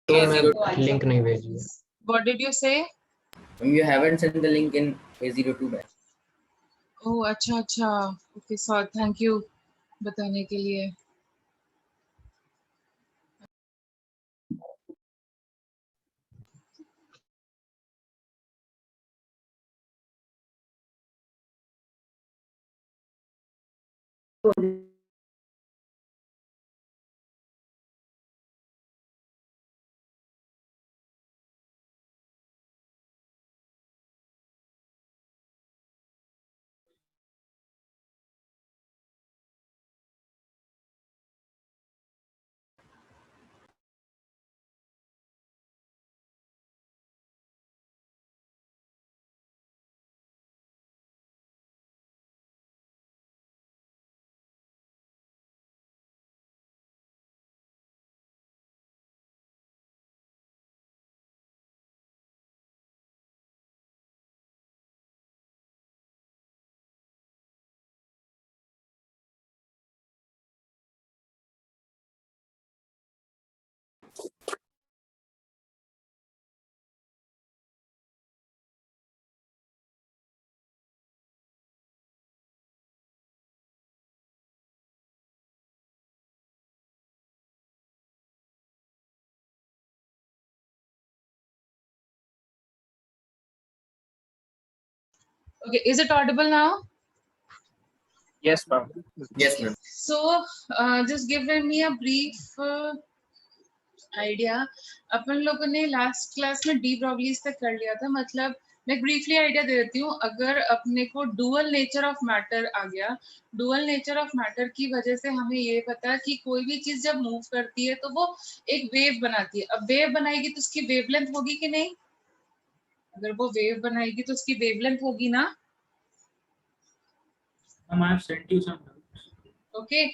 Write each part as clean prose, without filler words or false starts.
तो मैं लिंक नहीं भेजी है। What did you say? You haven't sent the link in A02 batch. Oh, अच्छा। Okay, so thank you बताने के लिए। Okay, is it audible now? Yes, ma'am. Yes, ma'am. So, just give me a brief idea. अपन लोगों ने last class में de Broglie's तक कर लिया था। मतलब मैं ब्रीफली आइडिया दे देती हूँ। अगर अपने को डुअल नेचर ऑफ मैटर आ गया, डुअल नेचर ऑफ मैटर की वजह से हमें ये पता कि कोई भी चीज जब मूव करती है तो वो एक वेव बनाती है। अब वेव बनाएगी तो उसकी वेवलेंथ होगी कि नहीं? अगर वो वेव बनाएगी तो उसकी वेवलेंथ होगी ना? ओके,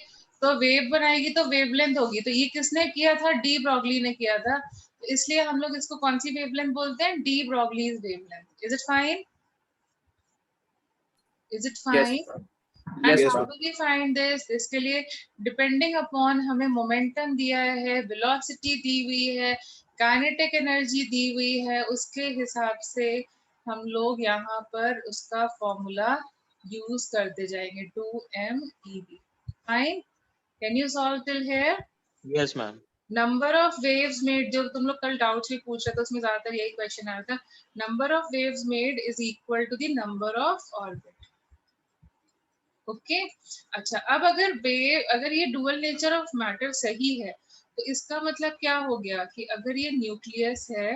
तो वेव बनाएगी तो वेवलेंथ होगी। तो ये किसने किया था? डी ब्रॉगली ने किया था। तो इसलिए हम लोग इसको कौन सी वेवलेंथ बोलते हैं? De Broglie's wavelength. Is it fine? Is it fine? And how do we find this? इसके लिए डिपेंडिंग अपॉन हमें मोमेंटम दिया है, वेलोसिटी दी हुई है, काइनेटिक एनर्जी दी हुई है, उसके हिसाब से हम लोग यहाँ पर उसका फॉर्मूला यूज करते जाएंगे, 2mEv। Fine? Can you solve till here? Yes, ma'am. Number of waves made, जो तुम लोग कल डाउट्स भी पूछ रहे थे उसमें ज्यादातर यही क्वेश्चन आया था। Number of waves made is equal to the number of orbit. Okay, अच्छा। अब अगर ये डुअल नेचर ऑफ मैटर सही है तो इसका मतलब क्या हो गया कि अगर ये न्यूक्लियस है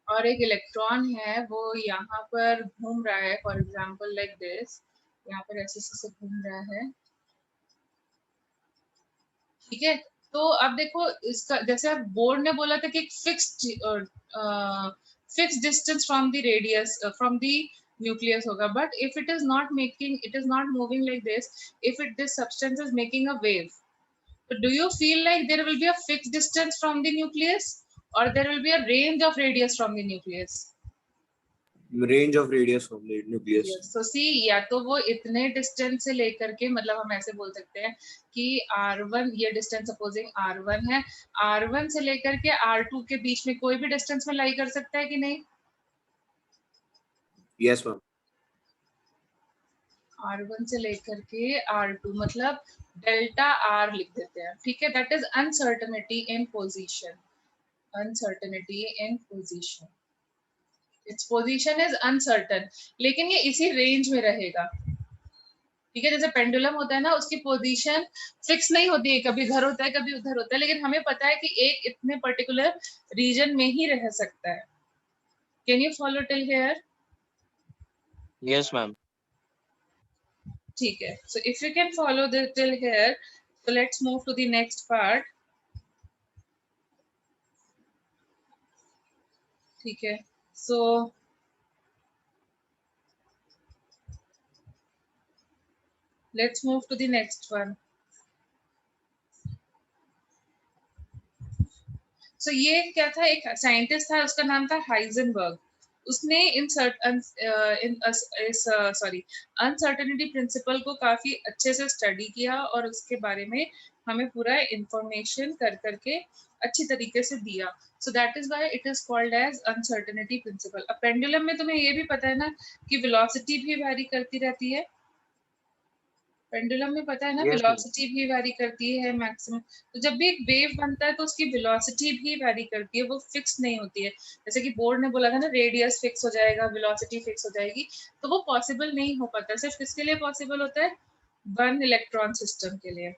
और एक इलेक्ट्रॉन है, वो यहाँ पर घूम रहा है, फॉर एग्जाम्पल लाइक दिस, यहाँ पर ऐसे घूम रहा है, ठीक है। तो अब देखो इसका, जैसे आप बोर्ड ने बोला था कि एक fix distance from the radius from the nucleus होगा, but if it is not moving like this, if this substance is making a wave, so do you feel like there will be a fixed distance from the nucleus or there will be a range of radius from the nucleus? Range of radius from the nucleus. Yes. So see, या तो वो इतने distance से लेकर के, मतलब हम ऐसे बोल सकते हैं कि R1, ये डिस्टेंस सपोजिंग R1 है, R1 से लेकर के R2 के बीच में कोई भी डिस्टेंस में लाई कर सकता है कि नहीं? Yes, ma'am. R1 से लेकर के R2, मतलब डेल्टा R लिख देते हैं, ठीक है। That is uncertainty in position, uncertainty in position, its position is uncertain, लेकिन ये इसी रेंज में रहेगा, ठीक है। जैसे पेंडुलम होता है ना, उसकी पोजीशन फिक्स नहीं होती है, कभी इधर होता है कभी उधर होता है, लेकिन हमें पता है कि एक इतने पर्टिकुलर रीजन में ही रह सकता है। Can you follow till here? Yes, ma'am. ठीक है, so if you can follow this till here, so let's move to the next part, ठीक है। So let's move to the next one. So ये क्या था, एक साइंटिस्ट था, उसका नाम था हाइजेनबर्ग। उसने अनसर्टेनिटी प्रिंसिपल को काफी अच्छे से स्टडी किया और उसके बारे में हमें पूरा इंफॉर्मेशन कर करके अच्छी तरीके से दिया. So that is why it is called as uncertainty principle. अब पेंडुलम में तुम्हें ये भी पता है ना कि वेलोसिटी भी वैरी करती रहती है. पेंडुलम में पता है ना Yes, ma'am. वेलोसिटी भी वैरी करती है मैक्सिमम. तो जब भी एक वेव बनता है तो उसकी वेलोसिटी भी वैरी करती है, वो फिक्स नहीं होती है. जैसे कि बोर्ड ने बोला था ना रेडियस फिक्स हो जाएगा, वेलोसिटी फिक्स हो जाएगी, तो वो पॉसिबल नहीं हो पाता. सिर्फ किसके लिए पॉसिबल होता है? वन इलेक्ट्रॉन सिस्टम के लिए.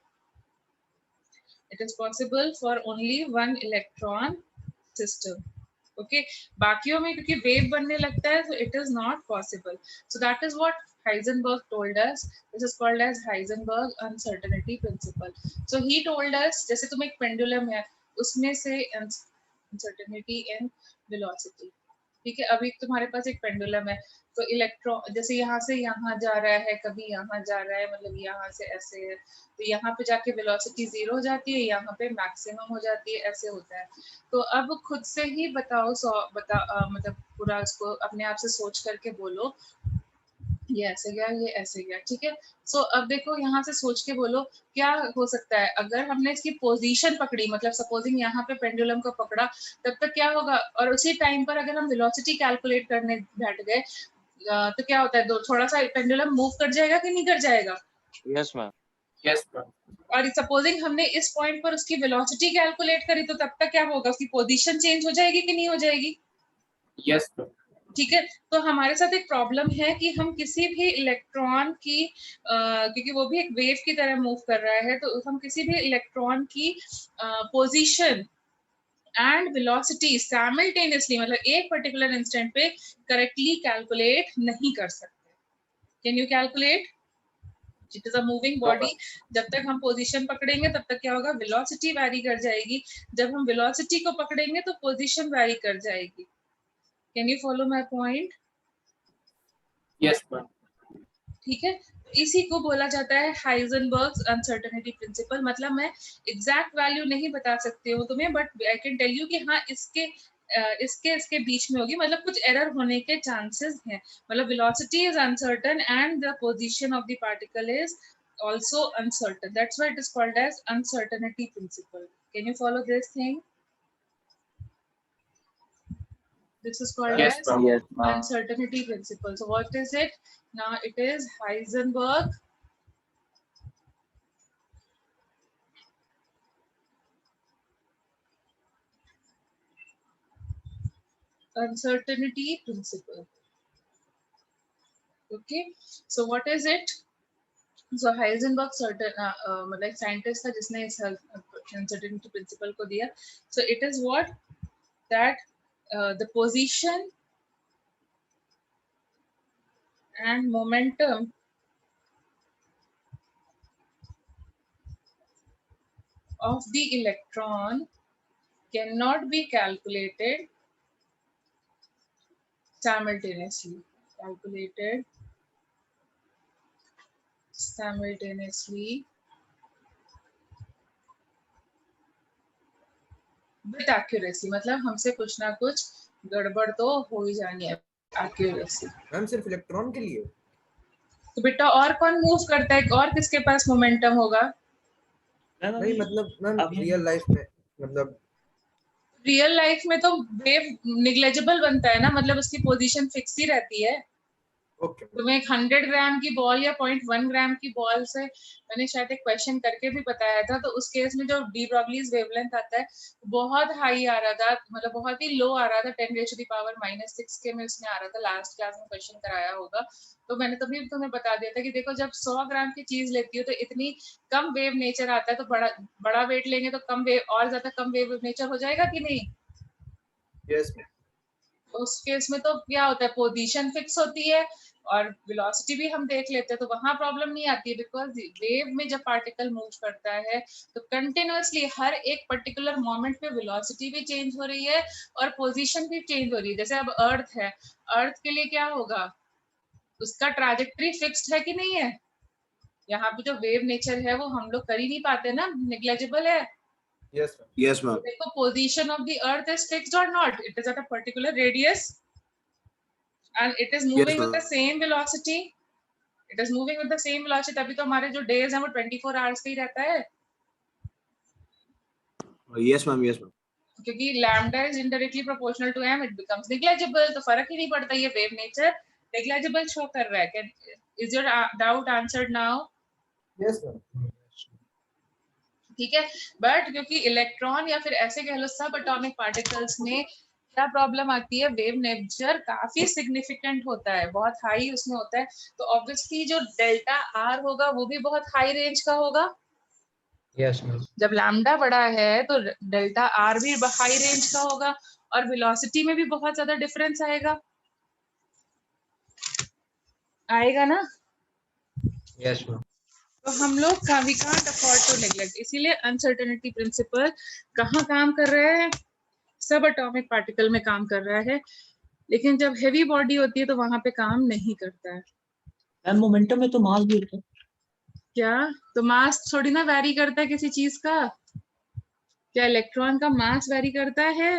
It is possible for only one electron system. Okay, बाकियों में क्योंकि वेव बनने लगता है so it is not possible. So that is what Heisenberg told us. This is called as Heisenberg uncertainty principle. So he told us जैसे तुम एक pendulum है उसमें से uncertainty in velocity. ठीक है, अभी तुम्हारे पास एक पेंडुलम है तो इलेक्ट्रॉन जैसे यहाँ से यहाँ जा रहा है, कभी यहाँ जा रहा है, मतलब यहाँ से ऐसे है, तो यहाँ पे जाके वेलोसिटी 0 हो जाती है, यहाँ पे मैक्सिमम हो जाती है, ऐसे होता है. तो अब खुद से ही बताओ मतलब पूरा उसको अपने आप से सोच करके बोलो ये ऐसे गया, ये ऐसे गया. ठीक है, सो अब देखो यहाँ से सोच के बोलो क्या हो सकता है अगर हमने इसकी पोजीशन पकड़ी, मतलब सपोजिंग यहाँ पे पेंडुलम को पकड़ा, तब तक क्या होगा, और उसी टाइम पर अगर हम वेलोसिटी कैलकुलेट करने बैठ गए तो क्या होता है, दो थोड़ा सा पेंडुलम मूव कर जाएगा कि नहीं कर जाएगा? Yes, ma'am. Yes, ma'am. और सपोजिंग हमने इस पॉइंट पर उसकी वेलोसिटी कैलकुलेट करी तो तब तक क्या होगा, उसकी पोजीशन चेंज हो जाएगी कि नहीं हो जाएगी? Yes, ma'am. ठीक है, तो हमारे साथ एक प्रॉब्लम है कि हम किसी भी इलेक्ट्रॉन की क्योंकि वो भी एक वेव की तरह मूव कर रहा है, तो हम किसी भी इलेक्ट्रॉन की पोजीशन एंड वेलोसिटी साइमल्टेनियसली मतलब एक पर्टिकुलर इंस्टेंट पे करेक्टली कैलकुलेट नहीं कर सकते. Can you calculate? It is a moving body. जब तक हम पोजीशन पकड़ेंगे तब तक क्या होगा, वेलोसिटी वैरी कर जाएगी. जब हम वेलोसिटी को पकड़ेंगे तो पोजीशन वैरी कर जाएगी. Can you follow my point? Yes, ma'am. ठीक है, इसी को बोला जाता है हाइजेनबर्ग्स अनसर्टेनिटी प्रिंसिपल. मतलब मैं एग्जैक्ट वैल्यू नहीं बता सकती हूँ तुम्हें, but I can tell you कि हाँ इसके बीच में होगी, मतलब कुछ एरर होने के चांसेस हैं. मतलब velocity is uncertain and the position of the particle is also uncertain. That's why it is called as uncertainty principle. Can you follow this thing? This is called Yes, as ma'am. Yes, ma'am. uncertainty principle. So what is it? Now it is Heisenberg uncertainty principle. Okay, so what is it? So Heisenberg certain मतलब scientist था जिसने इस uncertainty principle को दिया. So it is what that the position and momentum of the electron cannot be calculated simultaneously. Calculated simultaneously with accuracy. मतलब हमसे कुछ ना कुछ गड़बड़ तो हो ही जानी है. accuracy. मैम सिर्फ इलेक्ट्रॉन के लिए? तो बेटा और कौन मूव करता है, और किसके पास मोमेंटम होगा? नहीं मतलब मैम रियल लाइफ में, मतलब रियल लाइफ में तो वेव निग्लेजिबल बनता है ना, मतलब उसकी पोजीशन फिक्स ही रहती है. ओके. तुम्हें 100 ग्राम की बॉल या 0.1 ग्राम की बॉल से मैंने शायद एक क्वेश्चन करके भी बताया था, तो उस केस में जो डी ब्रॉगलीज वेवलेंथ आता है बहुत हाई आ रहा था, मतलब बहुत ही लो आ रहा था, 10⁻⁻⁶ के में उसमें आ रहा था. लास्ट क्लास में क्वेश्चन कराया होगा तो मैंने तभी तुम्हें बता दिया था कि देखो जब 100 ग्राम की चीज लेती हो तो इतनी कम वेव नेचर आता है, तो बड़ा वेट लेंगे तो कम वेव और ज्यादा कम वेव नेचर हो जाएगा कि नहीं? यस. उस केस में तो क्या होता है, पोजीशन फिक्स होती है और वेलोसिटी भी हम देख लेते हैं, तो वहां प्रॉब्लम नहीं आती है. बिकॉज वेव में जब पार्टिकल मूव करता है तो कंटिन्यूअसली हर एक पर्टिकुलर मोमेंट पे वेलोसिटी भी चेंज हो रही है और पोजीशन भी चेंज हो रही है. जैसे अब अर्थ है, अर्थ के लिए क्या होगा, उसका ट्रैजेक्टरी फिक्स्ड है कि नहीं है? यहाँ पे जो वेव नेचर है वो हम लोग कर ही नहीं पाते ना, निग्लेजिबल है. Yes ma'am. Yes, ma'am. देखो position of the earth is fixed और not, it is at a particular radius and it is moving with the ma'am. same velocity. It is moving with the same velocity. तभी तो हमारे जो days हैं वो 24 hours का ही रहता है. Yes, ma'am. Yes, ma'am. क्योंकि lambda is indirectly proportional to m, it becomes negligible, तो फर्क ही नहीं पड़ता, ये वेव नेचर नेग्लिजिबल शो कर रहा है। Is your doubt answered now? Yes, ma'am. ठीक है, बट क्योंकि इलेक्ट्रॉन या फिर ऐसे कह लो सब एटॉमिक पार्टिकल्स में क्या प्रॉब्लम आती है, वेव नेचर काफी सिग्निफिकेंट होता है, बहुत हाई उसमें होता है, तो ऑब्वियसली जो डेल्टा आर होगा वो भी बहुत हाई रेंज का होगा। Yes, ma'am. जब लैम्डा बड़ा है तो डेल्टा आर भी हाई रेंज का होगा, और वेलोसिटी में भी बहुत ज्यादा डिफरेंस आएगा, आएगा ना? Yes, ma'am. तो हम लोग we can't afford to neglect, इसीलिए अनसर्टेनिटी प्रिंसिपल कहाँ काम कर रहा है? सब एटॉमिक पार्टिकल में काम कर रहा है, लेकिन जब हेवी बॉडी होती है तो वहां पे काम नहीं करता है। मैम मोमेंटम में तो मास भी होता है। क्या? तो मास थोड़ी ना वैरी करता है किसी चीज का, क्या इलेक्ट्रॉन का मास वैरी करता है?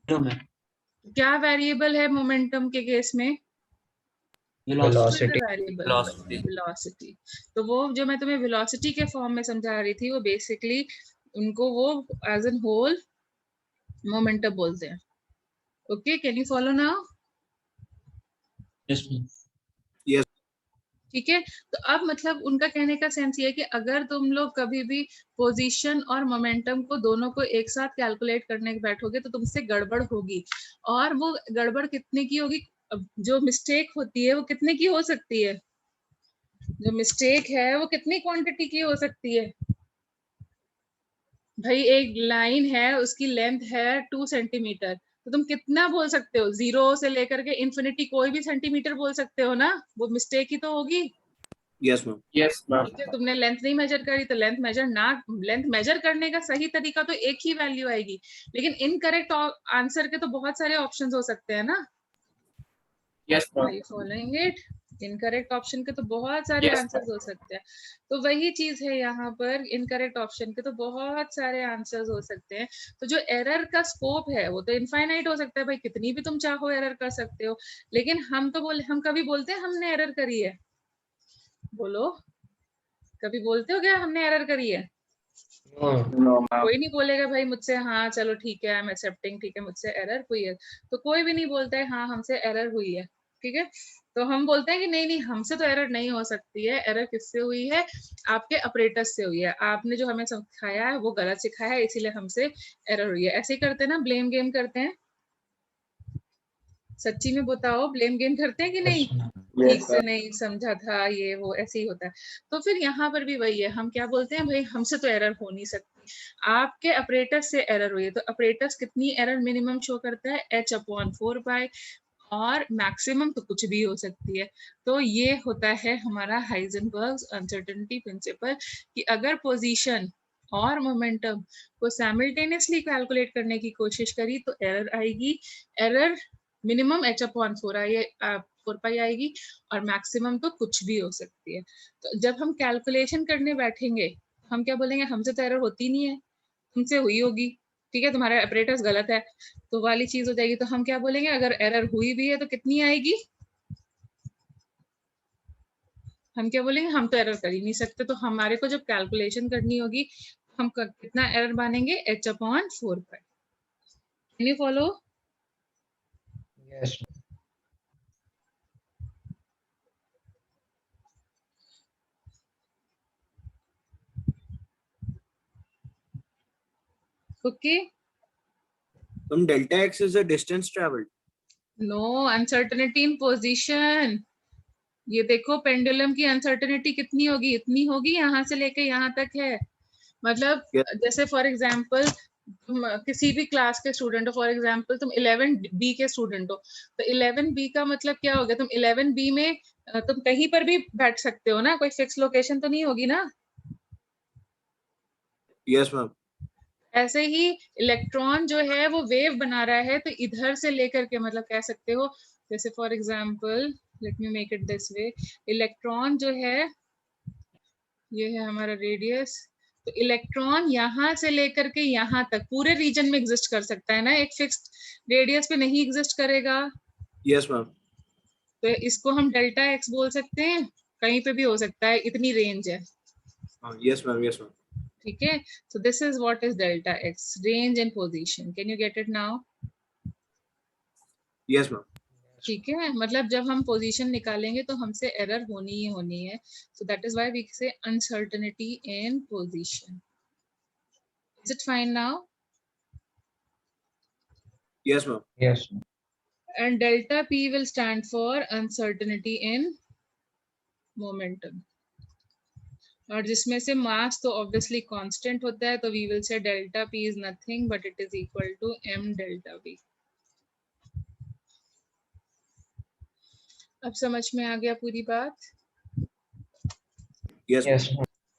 No ma'am. क्या वेरिएबल है मोमेंटम के केस में? Velocity. Velocity. वेलोसिटी। तो वो जो मैं तुम्हें वेलोसिटी के फॉर्म में समझा रही थी, वो बेसिकली उनको वो एज एन होल मोमेंटम बोलते हैं। Okay, can you follow now? Yes ma'am. Yes. ठीक है, तो अब मतलब उनका कहने का सेंस ये है कि अगर तुम लोग कभी भी पोजीशन और मोमेंटम को दोनों को एक साथ कैलकुलेट करने बैठोगे तो तुमसे गड़बड़ होगी, और वो गड़बड़ कितने की होगी? जो मिस्टेक होती है वो कितने की हो सकती है? जो मिस्टेक है वो कितनी क्वांटिटी की हो सकती है? भाई एक लाइन है, उसकी लेंथ है 2 सेंटीमीटर, तो तुम कितना बोल सकते हो? 0 से लेकर के इन्फिनिटी कोई भी सेंटीमीटर बोल सकते हो ना, वो मिस्टेक ही तो होगी। Yes, ma'am. Yes, ma'am. ठीक है, तुमने लेंथ नहीं मेजर करी तो लेंथ मेजर करने का सही तरीका तो एक ही वैल्यू आएगी, लेकिन इनकरेक्ट आंसर के तो बहुत सारे ऑप्शंस हो सकते हैं ना। Yes, ma'am. Are you following it? Incorrect option के तो बहुत सारे Yes, आंसर्स हो सकते हैं, तो वही चीज है यहाँ पर, इनकरेक्ट ऑप्शन के तो बहुत सारे आंसर्स हो सकते हैं। तो जो एरर का स्कोप है वो तो इनफाइनाइट हो सकता है, भाई कितनी भी तुम चाहो एरर कर सकते हो, लेकिन हम कभी बोलते हैं हमने एरर करी है? बोलो, कभी बोलते हो क्या हमने एरर करी है? No. No, ma'am. कोई नहीं बोलेगा भाई मुझसे, हाँ चलो ठीक है, आई एम एक्सेप्टिंग, ठीक है मुझसे एरर हुई है, तो कोई भी नहीं बोलता है हाँ हमसे एरर हुई है। ठीक है, तो हम बोलते हैं कि नहीं नहीं हमसे तो एरर नहीं हो सकती है, एरर किससे हुई है? आपके ऑपरेटर्स से हुई है, आपने जो हमें सिखाया है वो गलत सिखाया है, इसीलिए हमसे एरर हुई है। ऐसे ही करते हैं ना, ब्लेम गेम करते हैं। सच्ची में बताओ, ब्लेम गेम करते हैं कि नहीं? Yes, ma'am. ठीक से नहीं समझा था, ये वो ऐसे ही होता है। तो फिर यहाँ पर भी वही है, हम क्या बोलते हैं, भाई हमसे तो एरर हो नहीं सकती, आपके ऑपरेटर्स से एरर हुई है, तो ऑपरेटर्स कितनी एरर मिनिमम शो करता है? h/4 और मैक्सिमम तो कुछ भी हो सकती है। तो ये होता है हमारा हाइजेनबर्ग्स अनसर्टेनिटी प्रिंसिपल, कि अगर पोजीशन और मोमेंटम को साइमल्टेनियसली कैलकुलेट करने की कोशिश करी तो एरर आएगी, एरर मिनिमम h/4 पाई आएगी, और मैक्सिमम तो कुछ भी हो सकती है। तो जब हम कैलकुलेशन करने बैठेंगे हम क्या बोलेंगे, हमसे तो एरर होती नहीं है, तुमसे हुई होगी, ठीक है तुम्हारा ऑपरेटर्स गलत है, तो वाली चीज हो जाएगी। तो हम क्या बोलेंगे, अगर एरर हुई भी है तो कितनी आएगी? हम क्या बोलेंगे, हम तो एरर कर ही नहीं सकते, तो हमारे को जब कैलकुलेशन करनी होगी हम कितना एरर मानेंगे? h/4 pi. Can you follow? Yes. Okay, Delta x is the distance traveled. No, uncertainty in position. ये देखो पेंडुलम की अनसर्टेनिटी कितनी होगी, इतनी होगी, यहाँ से लेके यहाँ तक है। मतलब Yes. जैसे फॉर एग्जाम्पल तुम किसी भी क्लास के स्टूडेंट हो, फॉर एग्जाम्पल तुम 11B के स्टूडेंट हो, तो 11B का मतलब क्या हो गया? तुम 11B में तुम कहीं पर भी बैठ सकते हो ना, कोई फिक्स लोकेशन तो नहीं होगी ना। Yes, ma'am. ऐसे ही इलेक्ट्रॉन जो है वो वेव बना रहा है, तो इधर से लेकर के मतलब कह सकते हो, जैसे for example let me make it this way, electron जो है ये है हमारा रेडियस, तो इलेक्ट्रॉन यहाँ से लेकर के यहाँ तक पूरे रीजन में एग्जिस्ट कर सकता है ना, एक फिक्स्ड रेडियस पे नहीं एग्जिस्ट करेगा। Yes, ma'am. तो इसको हम डेल्टा एक्स बोल सकते हैं, कहीं पे भी हो सकता है, इतनी रेंज है। Yes, ma'am. Yes, ma'am. ठीक है, so this is what is delta x, range and position. Can you get it now? Yes, ma'am. ठीक है, मतलब जब हम पोजीशन निकालेंगे तो हमसे एरर होनी ही होनी है. So that is why we say uncertainty in position. Is it fine now? Yes, ma'am. Yes. And delta p will stand for uncertainty in momentum. और जिसमें से मास तो ऑब्वियसली कांस्टेंट होता है, तो we will say delta p is nothing but it is equal to m delta v. अब समझ में आ गया पूरी बात? Yes, ma'am. Yes.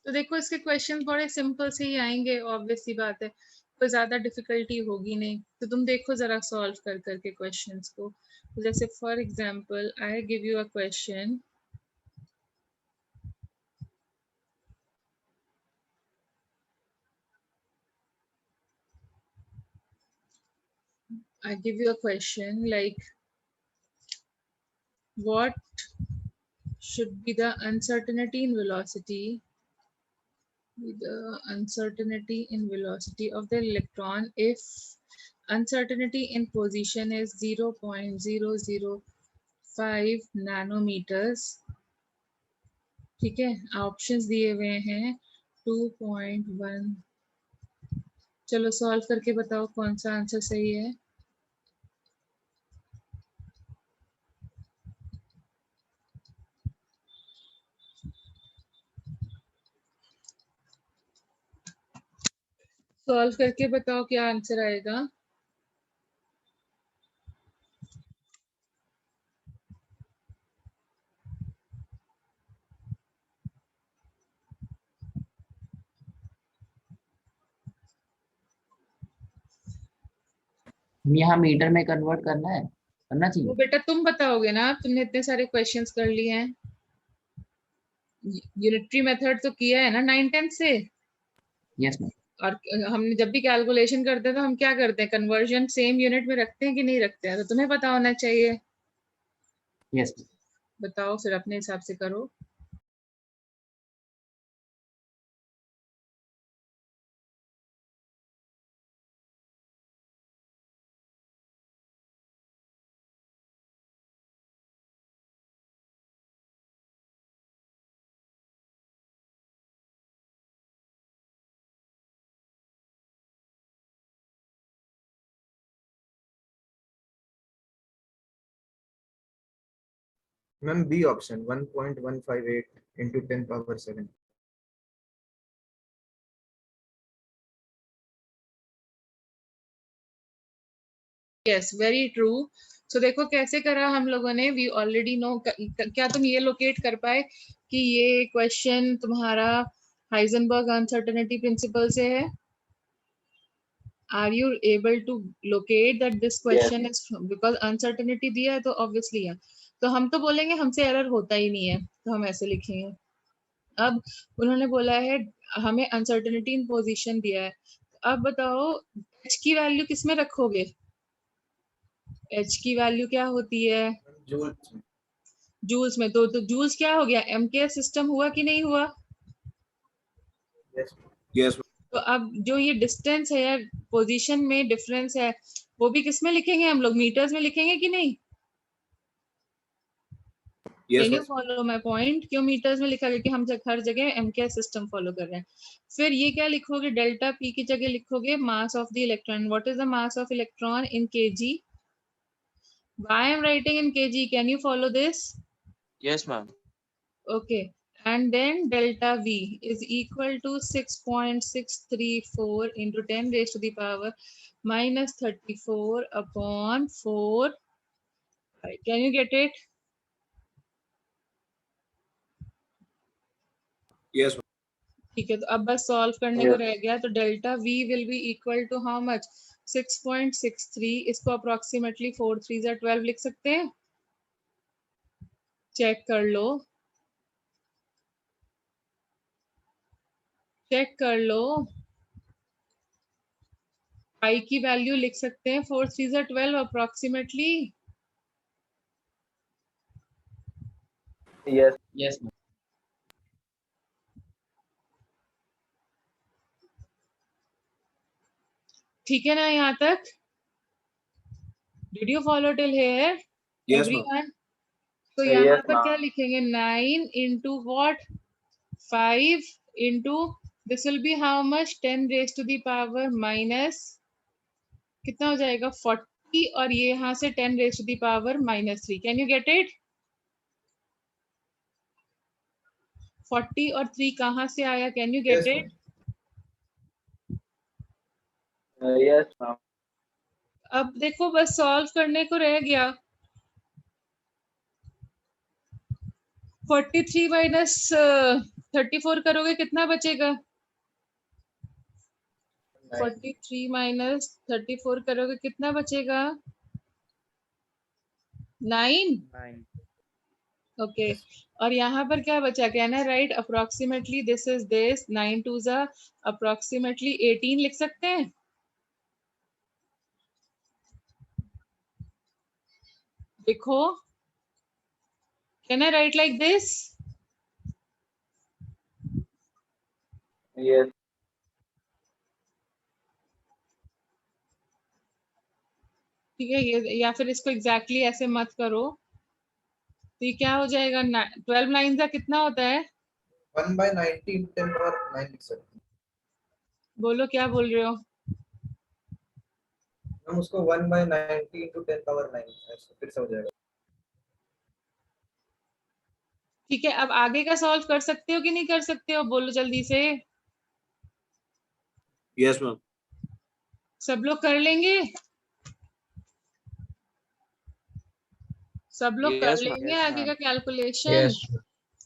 तो देखो इसके क्वेश्चन बड़े सिंपल से ही आएंगे, ऑब्वियस सी बात है, कोई ज्यादा डिफिकल्टी होगी नहीं. तो तुम देखो जरा सॉल्व कर करके क्वेश्चंस को. तो जैसे for example I give you a question, I give you a question like what should be the uncertainty in velocity of the electron if uncertainty in position is 0.005 nanometers. ठीक है, options दिए हुए हैं 2.1. चलो solve करके बताओ कौन सा आंसर सही है. सॉल्व करके बताओ क्या आंसर आएगा. यहाँ मीटर में कन्वर्ट करना है, करना वो चाहिए. बेटा तुम बताओगे ना, तुमने इतने सारे क्वेश्चंस कर लिए हैं. यूनिटरी मेथड तो किया है ना 9-10 से. Yes ma'am. और हमने जब भी कैलकुलेशन करते हैं तो हम क्या करते हैं, कन्वर्जन सेम यूनिट में रखते हैं कि नहीं रखते हैं. तो तुम्हें पता होना चाहिए. यस. बताओ फिर अपने हिसाब से करो. Ma'am B option 1.158 into 10 power 7. Yes very true. So देखो कैसे करा हम लोगों ने, वी ऑलरेडी नो. क्या तुम ये लोकेट कर पाए कि ये क्वेश्चन तुम्हारा हाइजेनबर्ग अनसर्टेनिटी प्रिंसिपल से है? Are you able to locate that this question is because uncertainty दिया है तो obviously है. तो हम तो बोलेंगे हमसे एरर होता ही नहीं है, तो हम ऐसे लिखेंगे. अब उन्होंने बोला है हमें अनसर्टेनिटी इन पोजीशन दिया है. अब बताओ h की वैल्यू किस में रखोगे? h की वैल्यू क्या होती है? जूल्स. जूल्स में. तो जूल्स क्या हो गया, MK सिस्टम हुआ कि नहीं हुआ? यस. Yes, ma'am. तो अब जो ये डिस्टेंस है, पोजीशन में डिफरेंस है, वो भी किस में लिखेंगे हम लोग, मीटर्स में लिखेंगे कि नहीं? Yes, can you ma'am. Follow my point? क्यों मीटर्स में लिखा? क्योंकि हम हर जगह एमके सिस्टम फॉलो कर रहे हैं. फिर ये क्या लिखोगे, डेल्टा पी की जगह लिखोगे mass of the electron. What is the mass of electron in KG? Why I am writing in KG? Can you follow this? Yes, ma'am. Okay, and then delta V is equal to 6.634 into 10 raised to the power minus 34 upon 4. Right. Can you get it? Yes, ma'am. ठीक है, तो अब बस solve करने को रह गया. तो delta V will be equal to how much? 6.63. इसको अप्रोक्सीमेटली 4 3 12 लिख सकते हैं. चेक कर लो, चेक कर लो. पाई की वैल्यू लिख सकते हैं 4 3 12 अप्रोक्सीमेटली. Yes ma'am. ठीक है ना यहाँ तक? Did you follow till here Yes, ma'am. Everyone? तो यहाँ पर क्या लिखेंगे? 9 into what? 5 into this will be how much? 10 raised to the power minus कितना हो जाएगा? 40 और ये यहाँ से 10 raised to the power minus 3. Can you get it? 40 और 3 कहाँ से आया? Can you get Yes, it? Yes, ma'am. अब देखो बस सॉल्व करने को रह गया. 43 माइनस 34 करोगे कितना बचेगा? 43 माइनस 34 करोगे कितना बचेगा? 9. 9. ओके और यहाँ पर क्या बचा? कहना right approximately this is this. 9 2 जा अप्रोक्सीमेटली 18 लिख सकते हैं. देखो can I right like this? Yes. ठीक है ये या फिर इसको एग्जैक्टली ऐसे मत करो. तो ये क्या हो जाएगा? 12 9 का कितना होता है? 1/90 into 10 power 9 लिख सकते हैं. बोलो क्या बोल रहे हो? हम उसको 1/90 into 10 power 9 ऐसे फिर से हो जाएगा. ठीक है अब आगे का सॉल्व कर सकते हो कि नहीं कर सकते हो? बोलो जल्दी से. Yes, ma'am. सब लोग कर लेंगे? सब लोग कर Yes, ma'am. लेंगे Yes, आगे का ma'am. कैलकुलेशन? Yes.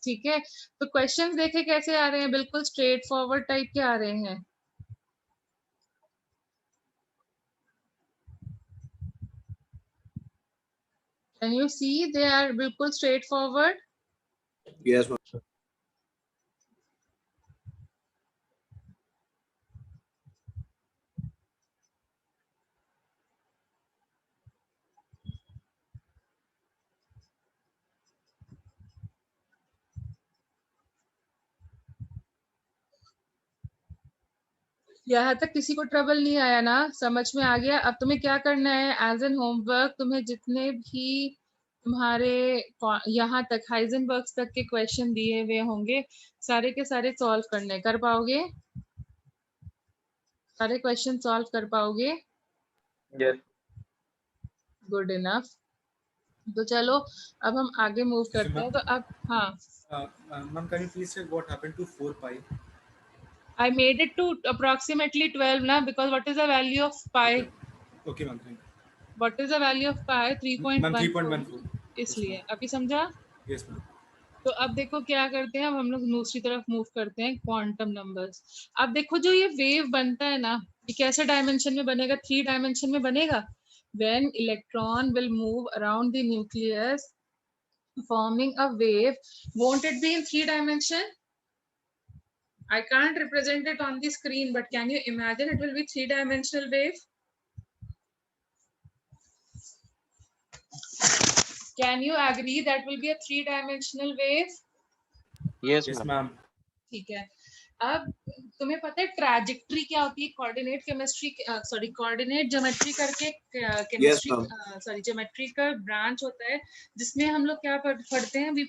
ठीक है तो क्वेश्चंस देखे कैसे आ रहे हैं? बिल्कुल स्ट्रेट फॉरवर्ड टाइप के आ रहे हैं. Can you see they are बिल्कुल स्ट्रेट फॉरवर्ड. Yes, ma'am. यहाँ तक किसी को ट्रबल नहीं आया ना? समझ में आ गया? अब तुम्हें क्या करना है एज एन होमवर्क? तुम्हें जितने भी तुम्हारे यहाँ तक हाइजेनबर्ग तक के क्वेश्चन दिए हुए होंगे सारे के सारे सॉल्व करने. कर पाओगे? सारे क्वेश्चन सॉल्व कर पाओगे? Yes. Good enough. तो चलो अब हम आगे मूव करते हैं. तो अब हाँ Ma'am, can you please say what happened to 4 pi? I made it to approximately 12 now because what is the value of pi? Okay, ma'am. Thank you. What is the value of pi? 3.14. Ma'am, 3.14. इसलिए अभी समझा? Yes, ma'am. तो अब देखो क्या करते हैं. अब हम लोग दूसरी तरफ मूव करते हैं क्वांटम नंबर्स. अब देखो जो ये वेव बनता है ना ये कैसे डायमेंशन में बनेगा? 3 डायमेंशन में बनेगा. When electron will move around the nucleus forming a wave, won't it be in 3 dimension? I can't represent it on the screen, but can you imagine it will be 3-dimensional wave? Can you agree that will be a 3-dimensional wave? Yes, Yes, ma'am. ma'am. ठीक है. अब तुम्हें पता है trajectory क्या होती है? Coordinate chemistry coordinate geometry करके केमिस्ट्री ज्योमेट्री का ब्रांच होता है जिसमें हम लोग क्या पढ़ते हैं? We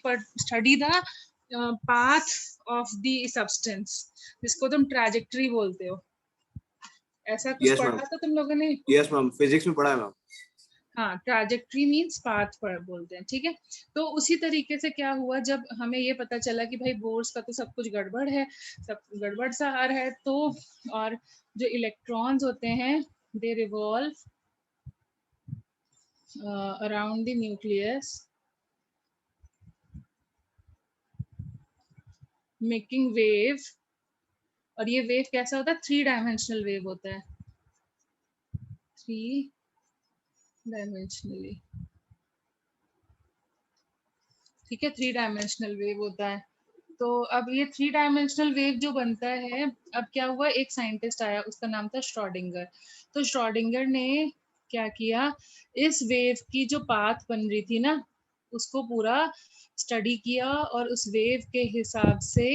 study the path of the substance जिसको तुम ट्रैजेक्टरी बोलते हो. ऐसा कुछ Yes, पढ़ा ma'am. था तुम लोगों ने? Yes, ma'am. Physics में पढ़ा है मैम. हाँ ट्रैजेक्टरी मीन्स पाथ पर बोलते हैं. ठीक है तो उसी तरीके से क्या हुआ जब हमें ये पता चला कि भाई बोर्स का तो सब कुछ गड़बड़ है, सब गड़बड़ सा आ रहा है. तो और जो इलेक्ट्रॉन्स होते हैं दे revolve around the nucleus making wave. और ये वेव कैसा होता है? 3-डायमेंशनल वेव होता है. 3-डायमेंशनली. ठीक है 3-डायमेंशनल वेव होता है. तो अब ये 3-डायमेंशनल वेव जो बनता है अब क्या हुआ? एक साइंटिस्ट आया उसका नाम था श्रोडिंगर. तो श्रोडिंगर ने क्या किया? इस वेव की जो पाथ बन रही थी ना उसको पूरा स्टडी किया और उस वेव के हिसाब से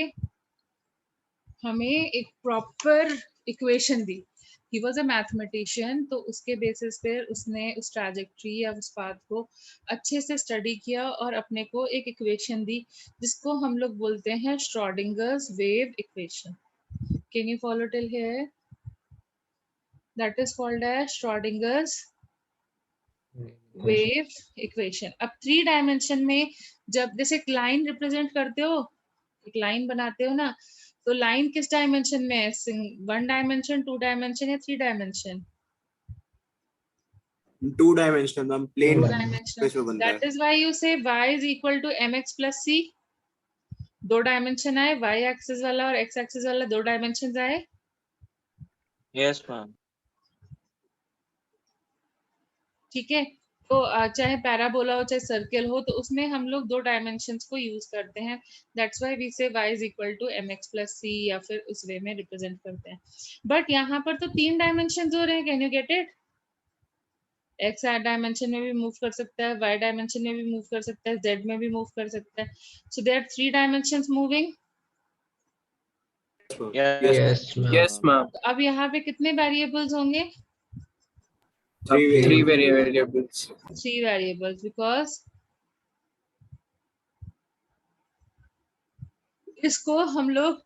हमें एक proper equation the he was a mathematician, तो उसके बेसिस पे उसने उस ट्रैजेक्टरी या उस पाथ को अच्छे से स्टडी किया और अपने को एक इक्वेशन दी जिसको हम लोग बोलते हैं Schrodinger's wave equation. Can you follow till here? That is called as Schrodinger's wave equation. अब 3 डायमेंशन में जब जैसे एक लाइन रिप्रेजेंट करते हो, एक लाइन बनाते हो ना, तो लाइन किस डायमेंशन में है? 1 डायमेंशन, 2 डायमेंशन या 3 dimension? 2 dimensional ma'am, plane 2 dimension. पे बनता दैट है। Is why you say y is equal to mx plus c। 2 dimension आए, y एक्सिस वाला और x एक्सिस वाला 2 डायमेंशन आए। Yes, ma'am. ठीक है, तो चाहे पैराबोला हो चाहे सर्कल हो, तो उसमें हम लोग 2 डायमेंशंस को यूज करते हैं। That's why we say y is equal to mx plus c, या फिर उस वे में रिप्रेजेंट करते हैं। बट यहाँ पर तो 3 डायमेंशंस हो रहे हैं। Can you get it? x dimension में भी मूव कर सकता है, y डायमेंशन में भी मूव कर सकता है, z में भी मूव कर सकता है। So there are 3 dimensions moving. Yes, ma'am. Yes, ma'am. तो अब यहाँ पे कितने वेरिएबल्स होंगे? 3 Three variables. variables. 3 variables, because इसको हम लोग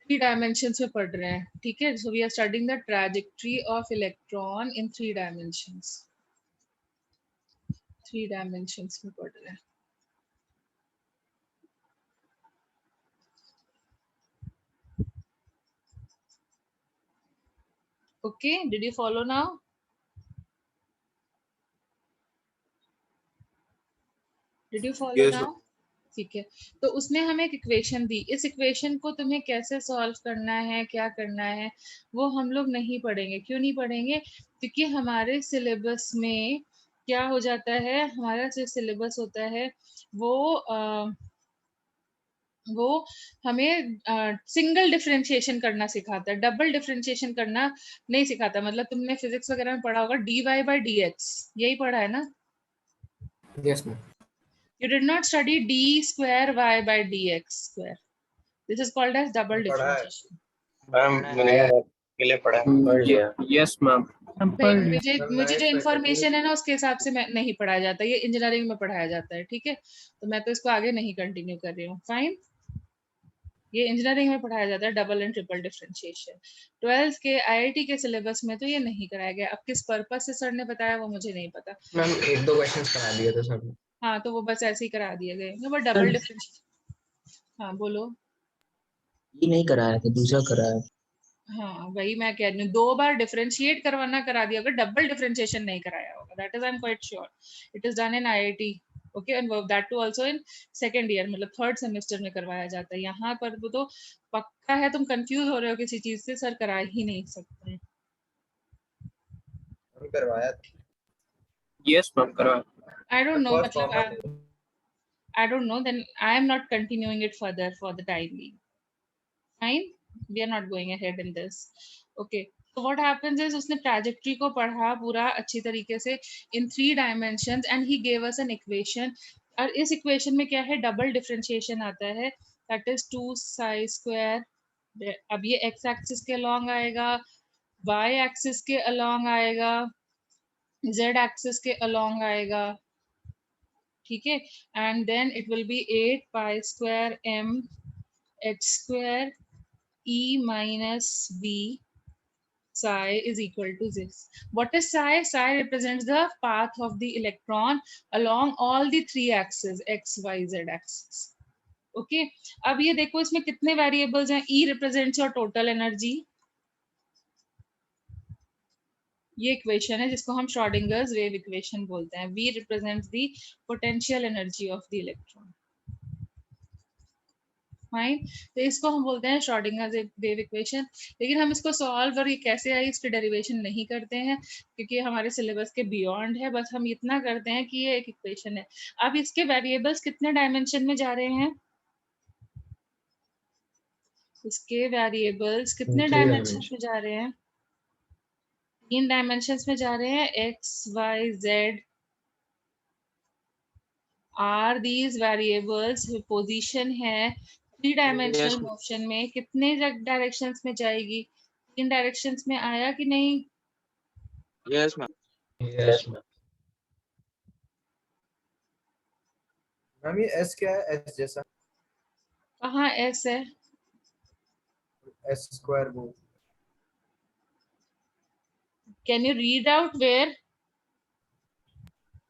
3 डायमेंशंस में पढ़ रहे हैं। ठीक है, so we are studying the trajectory of electron in 3 dimensions. 3 dimensions में पढ़ रहे हैं। Okay, did you follow now? Did you follow Yes, now? ma'am. ठीक है, तो उसने हमें एक इक्वेशन दी। इस इक्वेशन को तुम्हें कैसे सॉल्व करना है, क्या करना है, वो हम लोग नहीं पढ़ेंगे। क्यों नहीं पढ़ेंगे? क्योंकि हमारे सिलेबस में क्या हो जाता है, हमारा जो सिलेबस होता है वो हमें सिंगल डिफरेंशिएशन करना सिखाता है, डबल डिफरेंशिएशन करना नहीं सिखाता। मतलब तुमने फिजिक्स वगैरह में पढ़ा होगा dy/dx, यही पढ़ा है ना? Yes, ma'am. You did not study d square y by dx square. This is called as double पढ़ा है। differentiation. मैम मैंने अकेले पढ़ा पढ़ लिया। Yes, ma'am. तो मुझे मैम, मुझे मैं जो इसमें इन्फॉर्मेशन है continue- ना, उसके हिसाब से मैं नहीं पढ़ाया जाता। ये इंजीनियरिंग में पढ़ाया जाता है। ठीक है, तो मैं तो इसको आगे नहीं कंटिन्यू कर रही हूँ। फाइन, ये इंजीनियरिंग में पढ़ाया जाता है double and triple differentiation. 12th के आईआईटी के सिलेबस में तो ये नहीं कराया गया। अब किस पर्पस से सर ने बताया वो मुझे नहीं पता। मैम 1-2 क्वेश्चंस करा दिए थे सर ने। हाँ, तो वो बस ऐसे ही करा दिए गए। बट डबल डिफरेंशिएशन, हाँ बोलो। ये नहीं कराया था, दूसरा कराया। हाँ, वही मैं कह रही हूँ, 2 बार डिफरेंशिएट करवाना करा दिया, अगर डबल डिफरेंशिएशन नहीं कराया होगा। That is I am quite sure it is done in IIT. Okay, and that too also in second year, मतलब 3rd सेमेस्टर में करवाया जाता है। यहाँ पर वो तो पक्का है, तुम कंफ्यूज हो रहे हो किसी चीज से, सर करा ही नहीं सकते हैं। हम करवाया था। Yes, ma'am. करवा। I don't know, First common मतलब है। I don't know, then I am not continuing it further for the time being. Fine, we are not going ahead in this. Okay, so what happens is उसने trajectory को पढ़ा पूरा अच्छी तरीके से in 3 dimensions and he gave us an equation. और इस equation में क्या है, double differentiation आता है, that is 2 psi square. अब ये x axis के along आएगा, y axis के along आएगा, z axis के along आएगा। ठीक है, and then it will be 8 pi square m h square e minus b psi is equal to this. What is psi? Psi represents the path of the electron along all the 3 axes, x, y, z axis. Okay, अब ये देखो इसमें कितने variables हैं। E represents your total energy. ये equation है जिसको हम श्रोडिंगर्स वेव इक्वेशन बोलते हैं। V represents the potential energy of the electron. Fine, तो इसको हम बोलते हैं श्रोडिंगर वेव इक्वेशन। लेकिन हम इसको सॉल्व और ये कैसे आई इसकी डेरिवेशन नहीं करते हैं, क्योंकि हमारे सिलेबस के बियॉन्ड है। बस हम इतना करते हैं कि ये एक इक्वेशन है। अब इसके वेरिएबल्स कितने डायमेंशन में जा रहे हैं? इसके वेरिएबल्स कितने 3 डायमेंशन dimension. में जा रहे हैं? 3 डायमेंशंस में जा रहे हैं। X, y, z are these variables. Position है 3 डायमेंशनल Yes, मोशन में, कितने डायरेक्शंस में जाएगी? तीन डायरेक्शंस में आया कि नहीं? Yes, ma'am. Yes, ma'am. Ma'am ये एस क्या है? एस जैसा कहाँ एस है? एस स्क्वायर वो can you read out where?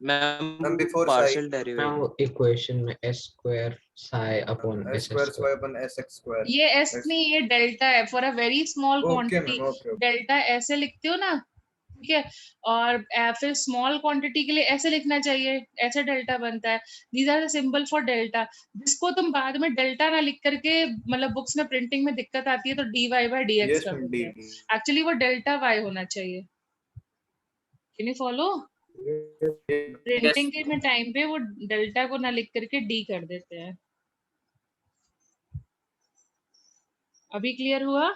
Ma'am, Ma'am, before partial psi. derivative. Now equation में s square psi upon S s square square. अपन S x square ये S नहीं, ये डेल्टा है। For a very small okay quantity ma'am okay delta ऐसे लिखते हो ना, ठीक है, और फिर स्मॉल क्वांटिटी के लिए ऐसे लिखना चाहिए, ऐसे डेल्टा बनता है। These are the symbol for delta, जिसको तुम बाद में डेल्टा ना लिख करके मतलब बुक्स में प्रिंटिंग में दिक्कत आती है तो dy by dx यस कर मैम देते हैं। डी एक्चुअली वो डेल्टा y होना चाहिए। Can you follow? प्रिंटिंग के में टाइम पे वो डेल्टा को ना लिख करके d कर देते हैं। अभी क्लियर हुआ?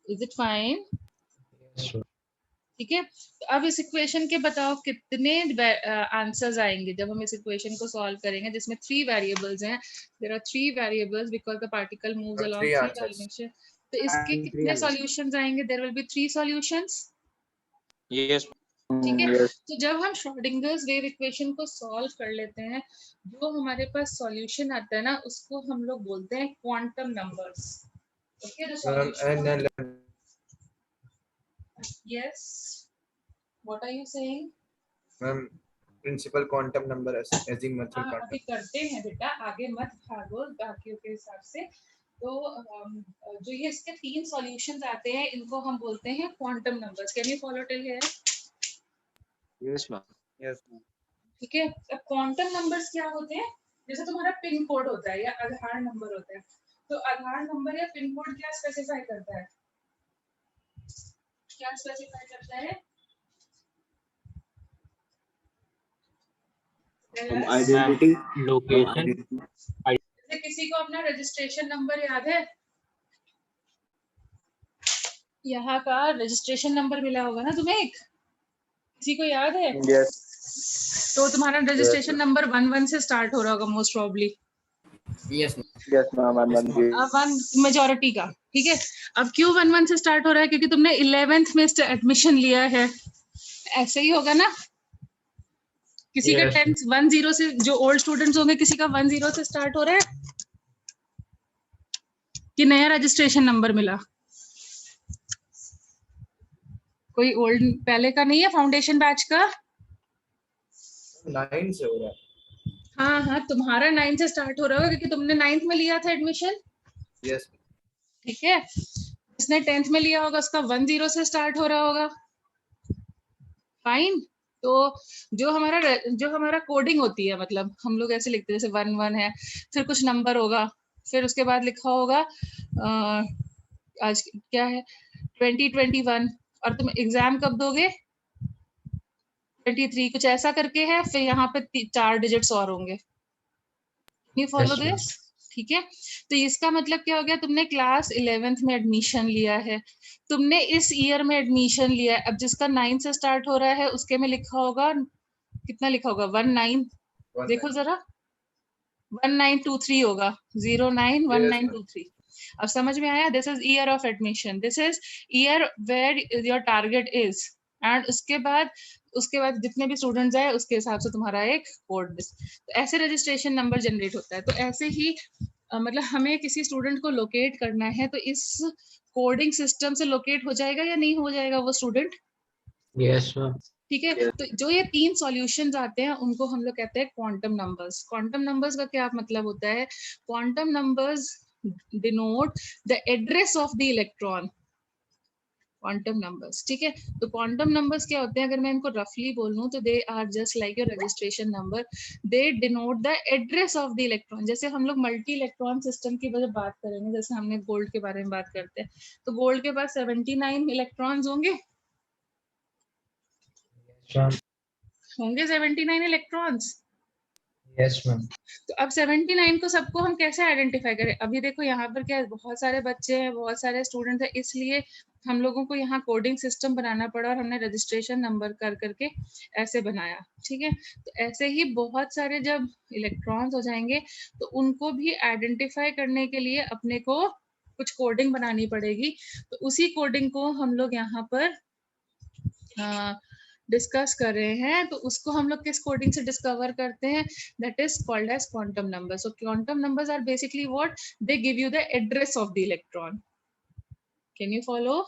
Is it fine? Yes, ma'am. ठीक है, तो अब इस इक्वेशन के बताओ कितने आंसर्स आएंगे जब हम इस इक्वेशन को सॉल्व करेंगे जिसमें 3 वेरिएबल्स हैं। There are 3 variables because the particle moves along 3 answers. Dimension. तो इसके कितने सॉल्यूशंस आएंगे? There will be 3 solutions. Yes. ठीक है, तो जब हम श्रोडिंगर्स वेव इक्वेशन को सॉल्व कर लेते हैं, जो हमारे पास सॉल्यूशन आता है ना उसको हम लोग बोलते हैं quantum numbers. Okay, the ma'am solution. N yes, what are you saying? Ma'am principal quantum number azimuthal हाँ क्वांटम अभी करते हैं बेटा, आगे मत भागो बाकियों के हिसाब से। तो जो ये इसके 3 सॉल्यूशंस आते हैं इनको हम बोलते हैं quantum numbers. Can you follow till here? Yes, ma'am. Yes ठीक है, अब क्वांटम नंबर्स क्या होते हैं? जैसे तुम्हारा पिन कोड होता है या आधार नंबर होता है, तो आधार नंबर या पिन कोड क्या स्पेसिफाई करता है? क्या स्पेसिफाई करता है? Identity. Location. जैसे किसी को अपना रजिस्ट्रेशन नंबर याद है? यहाँ का रजिस्ट्रेशन नंबर मिला होगा ना तुम्हें एक, किसी को याद है? Yes. तो तुम्हारा रजिस्ट्रेशन नंबर 11 से स्टार्ट हो रहा होगा most probably, Yes, ma'am. Yes, ma'am. I'm on the. One majority का। ठीक है, अब क्यों 11 से स्टार्ट हो रहा है? क्योंकि तुमने 11th में एडमिशन लिया है, ऐसे ही होगा ना। किसी का Yes. 10th 10 से, जो ओल्ड स्टूडेंट्स होंगे किसी का 10 से स्टार्ट हो रहा है कि नया रजिस्ट्रेशन नंबर मिला? कोई ओल्ड पहले का नहीं है फाउंडेशन बैच का? 9 से हो रहा है हाँ हाँ, तुम्हारा 9 से स्टार्ट हो रहा होगा क्योंकि तुमने 9th में लिया था एडमिशन। यस ठीक है, जिसने 10th में लिया होगा उसका 10 से स्टार्ट हो रहा होगा। फाइन। तो जो हमारा कोडिंग होती है, मतलब हम लोग ऐसे लिखते हैं जैसे 1 है, फिर कुछ नंबर होगा, फिर उसके बाद लिखा होगा आज क्या है 2021, और तुम एग्जाम कब दोगे? 23 कुछ ऐसा करके है, फिर यहाँ पे 4 डिजिट्स और होंगे। You follow Yes, ma'am. This? ठीक है, तो इसका मतलब क्या हो गया? तुमने क्लास 11th में एडमिशन लिया है, तुमने इस ईयर में एडमिशन लिया है। अब जिसका 9 से स्टार्ट हो रहा है उसके में लिखा होगा, कितना लिखा होगा? 19। देखो जरा, 1923 होगा, 091923। अब समझ में आया? This is year of admission, this is year where your target is, and उसके बाद जितने भी स्टूडेंट्स आए उसके हिसाब से तुम्हारा एक कोड। तो ऐसे रजिस्ट्रेशन नंबर जनरेट होता है। तो ऐसे ही मतलब हमें किसी स्टूडेंट को लोकेट करना है तो इस कोडिंग सिस्टम से लोकेट हो जाएगा या नहीं हो जाएगा वो स्टूडेंट? Yes, ma'am. ठीक है, तो जो ये 3 सॉल्यूशंस आते हैं उनको हम लोग कहते हैं क्वांटम नंबर्स। क्वांटम नंबर्स का क्या मतलब होता है? Quantum numbers denote the address of the electron. Quantum numbers, ठीक है। तो क्वांटम नंबर्स क्या होते हैं? अगर मैं इनको रफली बोलूं तो they are just like your registration number, they denote the address of the electron. जैसे हम लोग मल्टी इलेक्ट्रॉन सिस्टम की वजह बात करेंगे, जैसे हमने गोल्ड के बारे में बात करते हैं, तो गोल्ड के पास 79 इलेक्ट्रॉन्स होंगे, Yes, ma'am. होंगे 79 इलेक्ट्रॉन्स। Yes, ma'am. तो अब 79 को सबको हम कैसे आइडेंटिफाई करें? अभी देखो यहाँ पर क्या है, बहुत सारे बच्चे हैं, बहुत सारे स्टूडेंट हैं, इसलिए हम लोगों को यहाँ कोडिंग सिस्टम बनाना पड़ा और हमने रजिस्ट्रेशन नंबर कर करके ऐसे बनाया, ठीक है। तो ऐसे ही बहुत सारे जब इलेक्ट्रॉन्स हो जाएंगे तो उनको भी आइडेंटिफाई करने के लिए अपने को कुछ कोडिंग बनानी पड़ेगी। तो उसी कोडिंग को हम लोग यहाँ पर डिस्कस कर रहे हैं। तो उसको हम लोग किस कोडिंग से डिस्कवर करते हैं? That is called as quantum number. So quantum numbers are basically what? They give you the address of the electron. Can you follow?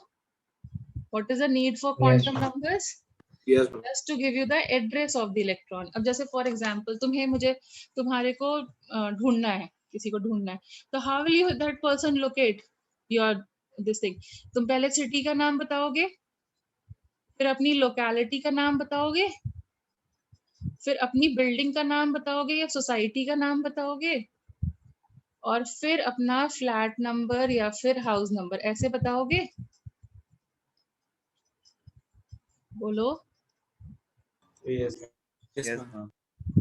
What is the need for quantum numbers? Yes, ma'am. Just to give you the address of the electron. अब जैसे for example तुम्हारे को ढूंढना है, किसी को ढूंढना है, तो how will you that person locate your this thing? तुम पहले सिटी का नाम बताओगे, फिर अपनी लोकेलिटी का नाम बताओगे, फिर अपनी बिल्डिंग का नाम बताओगे या सोसाइटी का नाम बताओगे, और फिर अपना फ्लैट नंबर या फिर हाउस नंबर ऐसे बताओगे। बोलो। Yes, ma'am.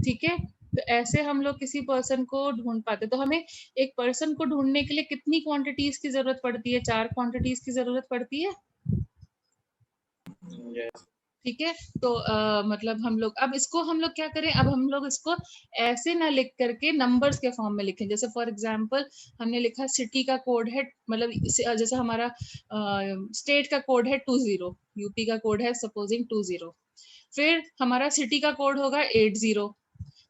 ठीक है, तो ऐसे हम लोग किसी पर्सन को ढूंढ पाते। तो हमें एक पर्सन को ढूंढने के लिए कितनी क्वांटिटीज की जरूरत पड़ती है? 4 क्वांटिटीज की जरूरत पड़ती है, ठीक है। तो मतलब हम लोग अब इसको हम लोग क्या करें, अब हम लोग इसको ऐसे ना लिख करके नंबर्स के फॉर्म में लिखें। जैसे फॉर एग्जांपल हमने लिखा सिटी का कोड है, मतलब जैसे हमारा स्टेट का कोड है 20, यूपी का कोड है सपोजिंग 20, फिर हमारा सिटी का कोड होगा 80,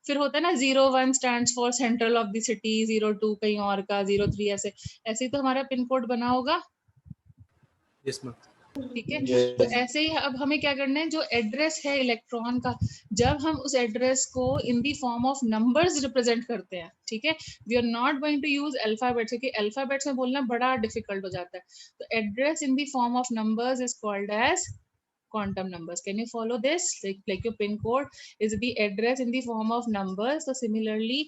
फिर होता है ना 01 stands for central of the city, 02 कहीं और का, 03 ऐसे ऐसे ही तो हमारा पिन कोड बना होगा, Yes, ma'am. ठीक है। तो ऐसे ही अब हमें क्या करना है, जो एड्रेस है इलेक्ट्रॉन का, जब हम उस एड्रेस को in the form of numbers represent करते हैं, ठीक है, we are not going to use alphabets, क्योंकि अल्फाबेट्स में बोलना बड़ा डिफिकल्ट हो जाता है। तो address in the form of numbers is called as quantum numbers. Can you follow this? Like your pin code is the address in the form of numbers. So similarly,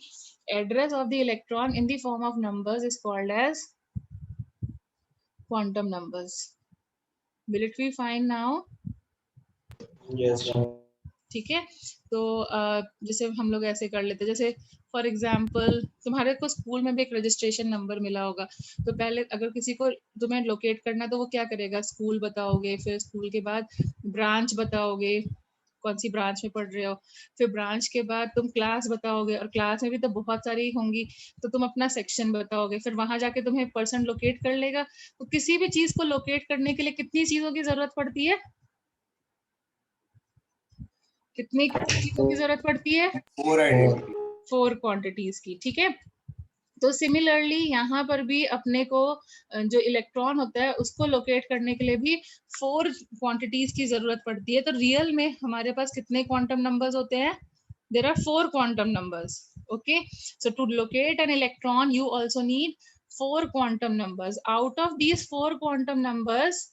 address of the electron in the form of numbers is called as quantum numbers. Will it be fine now? Yes, ma'am. ठीक है। तो जैसे हम लोग ऐसे कर लेते हैं, जैसे फॉर एग्जाम्पल तुम्हारे को स्कूल में भी एक रजिस्ट्रेशन नंबर मिला होगा। तो पहले अगर किसी को तुम्हें लोकेट करना तो वो क्या करेगा? स्कूल बताओगे, फिर स्कूल के बाद ब्रांच बताओगे, कौन सी ब्रांच में पढ़ रहे हो, फिर ब्रांच के बाद तुम क्लास बताओगे, और क्लास में भी तो बहुत सारी होंगी, तो तुम अपना सेक्शन बताओगे, फिर वहां जाके तुम्हें पर्सन लोकेट कर लेगा। तो किसी भी चीज को लोकेट करने के लिए कितनी चीजों की जरूरत पड़ती है? कितनी चीजों की जरूरत पड़ती है? 4 identity. 4 क्वांटिटीज की, ठीक है। तो सिमिलरली यहाँ पर भी अपने को जो इलेक्ट्रॉन होता है उसको लोकेट करने के लिए भी 4 क्वांटिटीज की जरूरत पड़ती है। तो रियल में हमारे पास कितने क्वांटम नंबर्स होते हैं? There are 4 quantum numbers, okay. So to locate an electron you also need 4 quantum numbers. Out of these 4 quantum numbers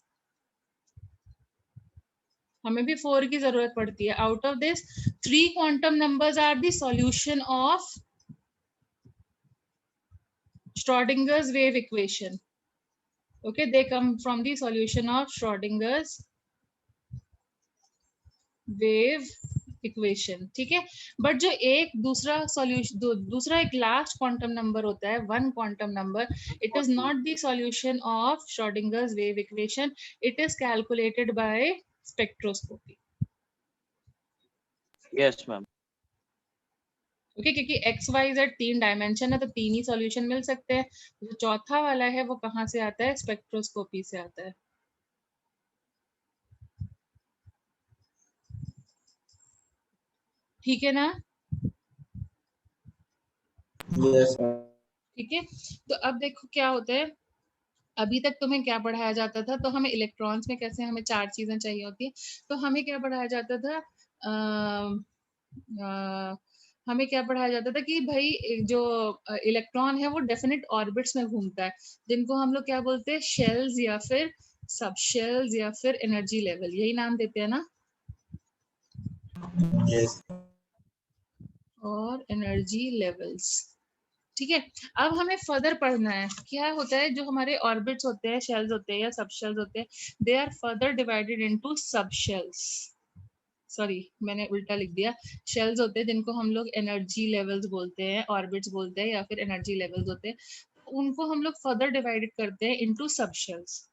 हमें भी 4 की जरूरत पड़ती है। Out of this 3 quantum numbers are the solution of Schrodinger's wave equation. Okay, they come from the solution of Schrodinger's wave equation, ठीक है। But जो एक दूसरा सॉल्यूशन, दूसरा एक लास्ट क्वांटम नंबर होता है, 1 quantum number, it is not the solution of Schrodinger's wave equation. It is calculated by spectroscopy. Yes, ma'am. Okay, क्योंकि एक्स वाई जेड 3 डायमेंशन है तो 3 ही सॉल्यूशन मिल सकते हैं। जो चौथा वाला है वो कहाँ से आता है? स्पेक्ट्रोस्कोपी से आता है। ठीक है ना? Yes, ठीक है। तो अब देखो क्या होता है, अभी तक तुम्हें क्या पढ़ाया जाता था? तो हमें इलेक्ट्रॉन्स में कैसे हमें 4 चीजें चाहिए होती है, तो हमें क्या पढ़ाया जाता था? हमें क्या पढ़ाया जाता था कि भाई जो इलेक्ट्रॉन है वो डेफिनेट ऑर्बिट्स में घूमता है, जिनको हम लोग क्या बोलते हैं? शेल्स या फिर सब शेल्स या फिर एनर्जी लेवल, यही नाम देते हैं ना? yes, और एनर्जी लेवल्स, ठीक है। अब हमें फर्दर पढ़ना है क्या होता है। जो हमारे ऑर्बिट्स होते हैं, शेल्स होते हैं या सब शेल्स होते हैं, they are further divided into subshells, sorry मैंने उल्टा लिख दिया। शेल्स होते हैं जिनको हम लोग एनर्जी लेवल्स बोलते हैं, ऑर्बिट्स बोलते हैं, या फिर एनर्जी लेवल्स होते हैं। उनको हम लोग फर्दर डिवाइडेड करते हैं into subshells.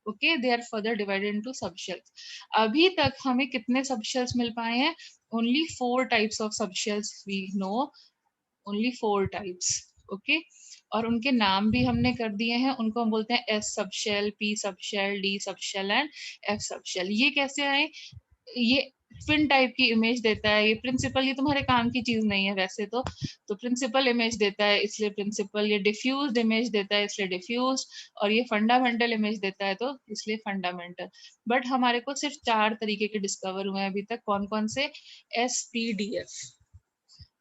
Okay, they are further divided into subshells. अभी तक हमें कितने सब शेल्स मिल पाए हैं? Only 4 types of subshells we know, only 4 types. Okay, और उनके नाम भी हमने कर दिए हैं। उनको हम बोलते हैं s subshell, p subshell, d subshell and f subshell. ये कैसे आए? ये ट्विन टाइप की इमेज देता है। ये प्रिंसिपल, ये तुम्हारे काम की चीज नहीं है वैसे तो प्रिंसिपल इमेज देता है इसलिए प्रिंसिपल, ये डिफ्यूज्ड इमेज देता है इसलिए डिफ्यूज, और ये फंडामेंटल इमेज देता है तो इसलिए फंडामेंटल। बट हमारे को सिर्फ 4 तरीके के डिस्कवर हुए हैं अभी तक। कौन कौन से? S, P, D, F.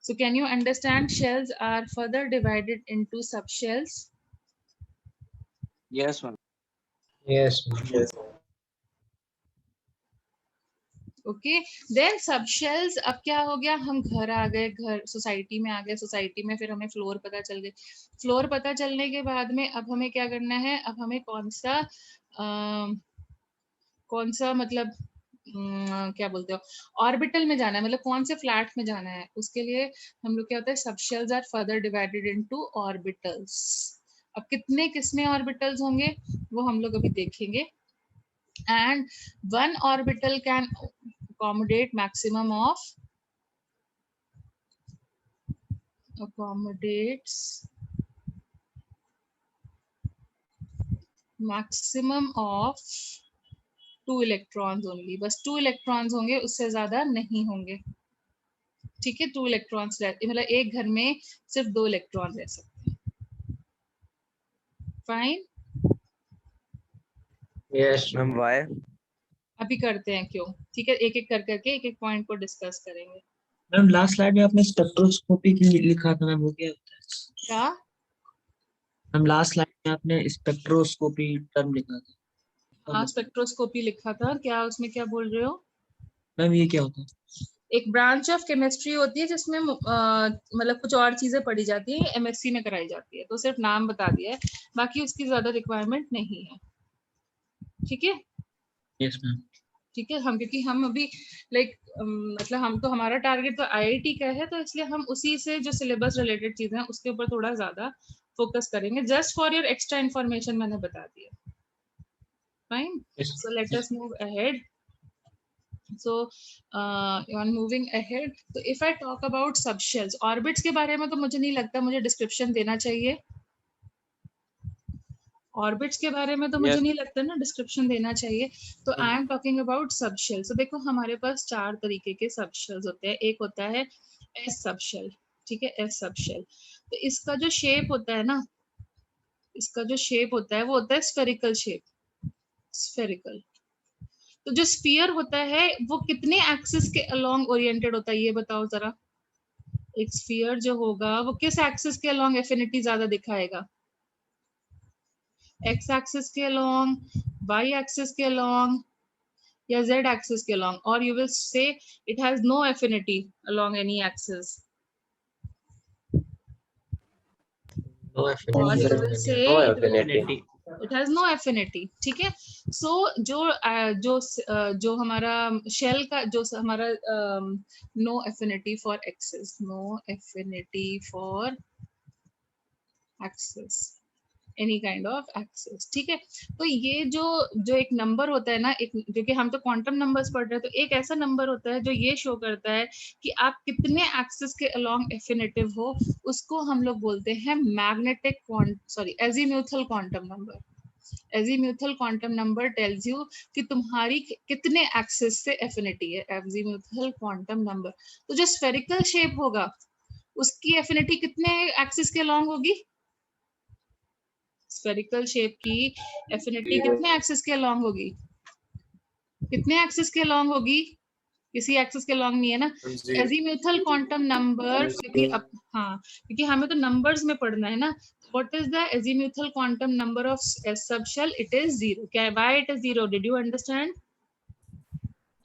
So can you understand shells are further divided into subshells? Yes, ma'am. Yes, ma'am. yes, Okay, then subshells। अब क्या हो गया? हम घर आ गए, घर सोसाइटी में आ गए, सोसाइटी में फिर हमें फ्लोर पता चल गए। फ्लोर पता चलने के बाद में अब हमें क्या करना है? अब हमें कौन सा मतलब क्या बोलते हो, ऑर्बिटल में जाना है, मतलब कौन से फ्लैट में जाना है। उसके लिए हम लोग क्या होता है? Subshells are further divided into orbitals. अब कितने किसमें ऑर्बिटल्स होंगे वो हम लोग अभी देखेंगे। And one orbital can accommodate maximum of accommodates maximum of 2 electrons only। बस 2 electrons होंगे, उससे ज्यादा नहीं होंगे। ठीक है, 2 electrons रहते, मतलब एक घर में सिर्फ 2 electrons रह सकते हैं। Fine, Yes, ma'am. Ma'am Y? अभी करते हैं क्यों। ठीक है, एक एक कर करके एक एक पॉइंट को डिस्कस करेंगे। मैम लास्ट स्लाइड में आपने स्पेक्ट्रोस्कोपी की लिखा था मैम, वो क्या होता है? क्या? मैम लास्ट स्लाइड में आपने स्पेक्ट्रोस्कोपी टर्म लिखा था। हाँ, स्पेक्ट्रोस्कोपी लिखा था। क्या उसमें क्या बोल रहे हो? मैम ये क्या होता है? एक ब्रांच ऑफ केमिस्ट्री होती है जिसमें मतलब कुछ और चीजें पढ़ी जाती है, एमएससी में कराई जाती है। तो सिर्फ नाम बता दिया है, बाकी उसकी ज्यादा रिक्वायरमेंट नहीं है। ठीक है, यस मैम। ठीक है। हम क्योंकि हम अभी लाइक मतलब हम तो, हमारा टारगेट तो आईआईटी का है, तो इसलिए हम उसी से जो सिलेबस रिलेटेड चीजें हैं उसके ऊपर थोड़ा ज्यादा फोकस करेंगे। Just for your extra information मैंने बता दिया। Fine, so let us move ahead. So on moving ahead, तो if I talk about subshells, orbits के बारे में तो मुझे नहीं लगता मुझे डिस्क्रिप्शन देना चाहिए। ऑर्बिट्स के बारे में तो मुझे नहीं लगता ना डिस्क्रिप्शन देना चाहिए। तो I am talking about subshell. तो देखो हमारे पास 4 तरीके के सबशेल्स होते हैं। एक होता है एस सबशेल, ठीक है, एस सबशेल। तो इसका जो शेप होता है ना, इसका जो शेप होता है वो होता है स्फेरिकल शेप, स्फेरिकल। तो जो स्फीयर होता है वो कितने एक्सिस के अलोंग ओरिएंटेड होता है ये बताओ जरा। एक स्फीयर जो होगा वो किस एक्सिस के अलोंग एफिनिटी ज्यादा दिखाएगा? एक्स एक्सिस के अलोंग, वाई एक्सिस के अलोंग, या जेड एक्सिस के अलोंग? और you will say it has no affinity along any axis, No और affinity. you will say No it will, affinity. it has no affinity। ठीक है, सो जो हमारा शेल का जो हमारा no affinity for axis, no affinity for axis, any kind of axis. ठीक है, तो ये जो एक नंबर होता है ना, एक जो कि हम तो क्वांटम नंबर्स पढ़ रहे हैं, तो एक ऐसा नंबर होता है जो ये शो करता है कि आप कितने एक्सिस के अलोंग एफिनिटिव हो। उसको हम लोग बोलते हैं magnetic azimuthal quantum number. Azimuthal quantum number tells you कि तुम्हारी कितने एक्सिस से एफिनिटी है, एजीम्यूथल क्वांटम नंबर। तो जो स्फेरिकल शेप होगा उसकी एफिनिटी कितने एक्सिस के अलोंग होगी? स्फेरिकल शेप की एफिनिटी कितने एक्सिस के अलोंग होगी? कितने एक्सिस के अलोंग होगी? किसी एक्सिस के अलोंग नहीं है ना। एजीम्यूथल क्वांटम नंबर, क्योंकि हाँ, क्योंकि हमें तो नंबर्स में पढ़ना है ना। What is the azimuthal quantum number of s subshell? It is 0। क्या, why it is 0? Did you understand?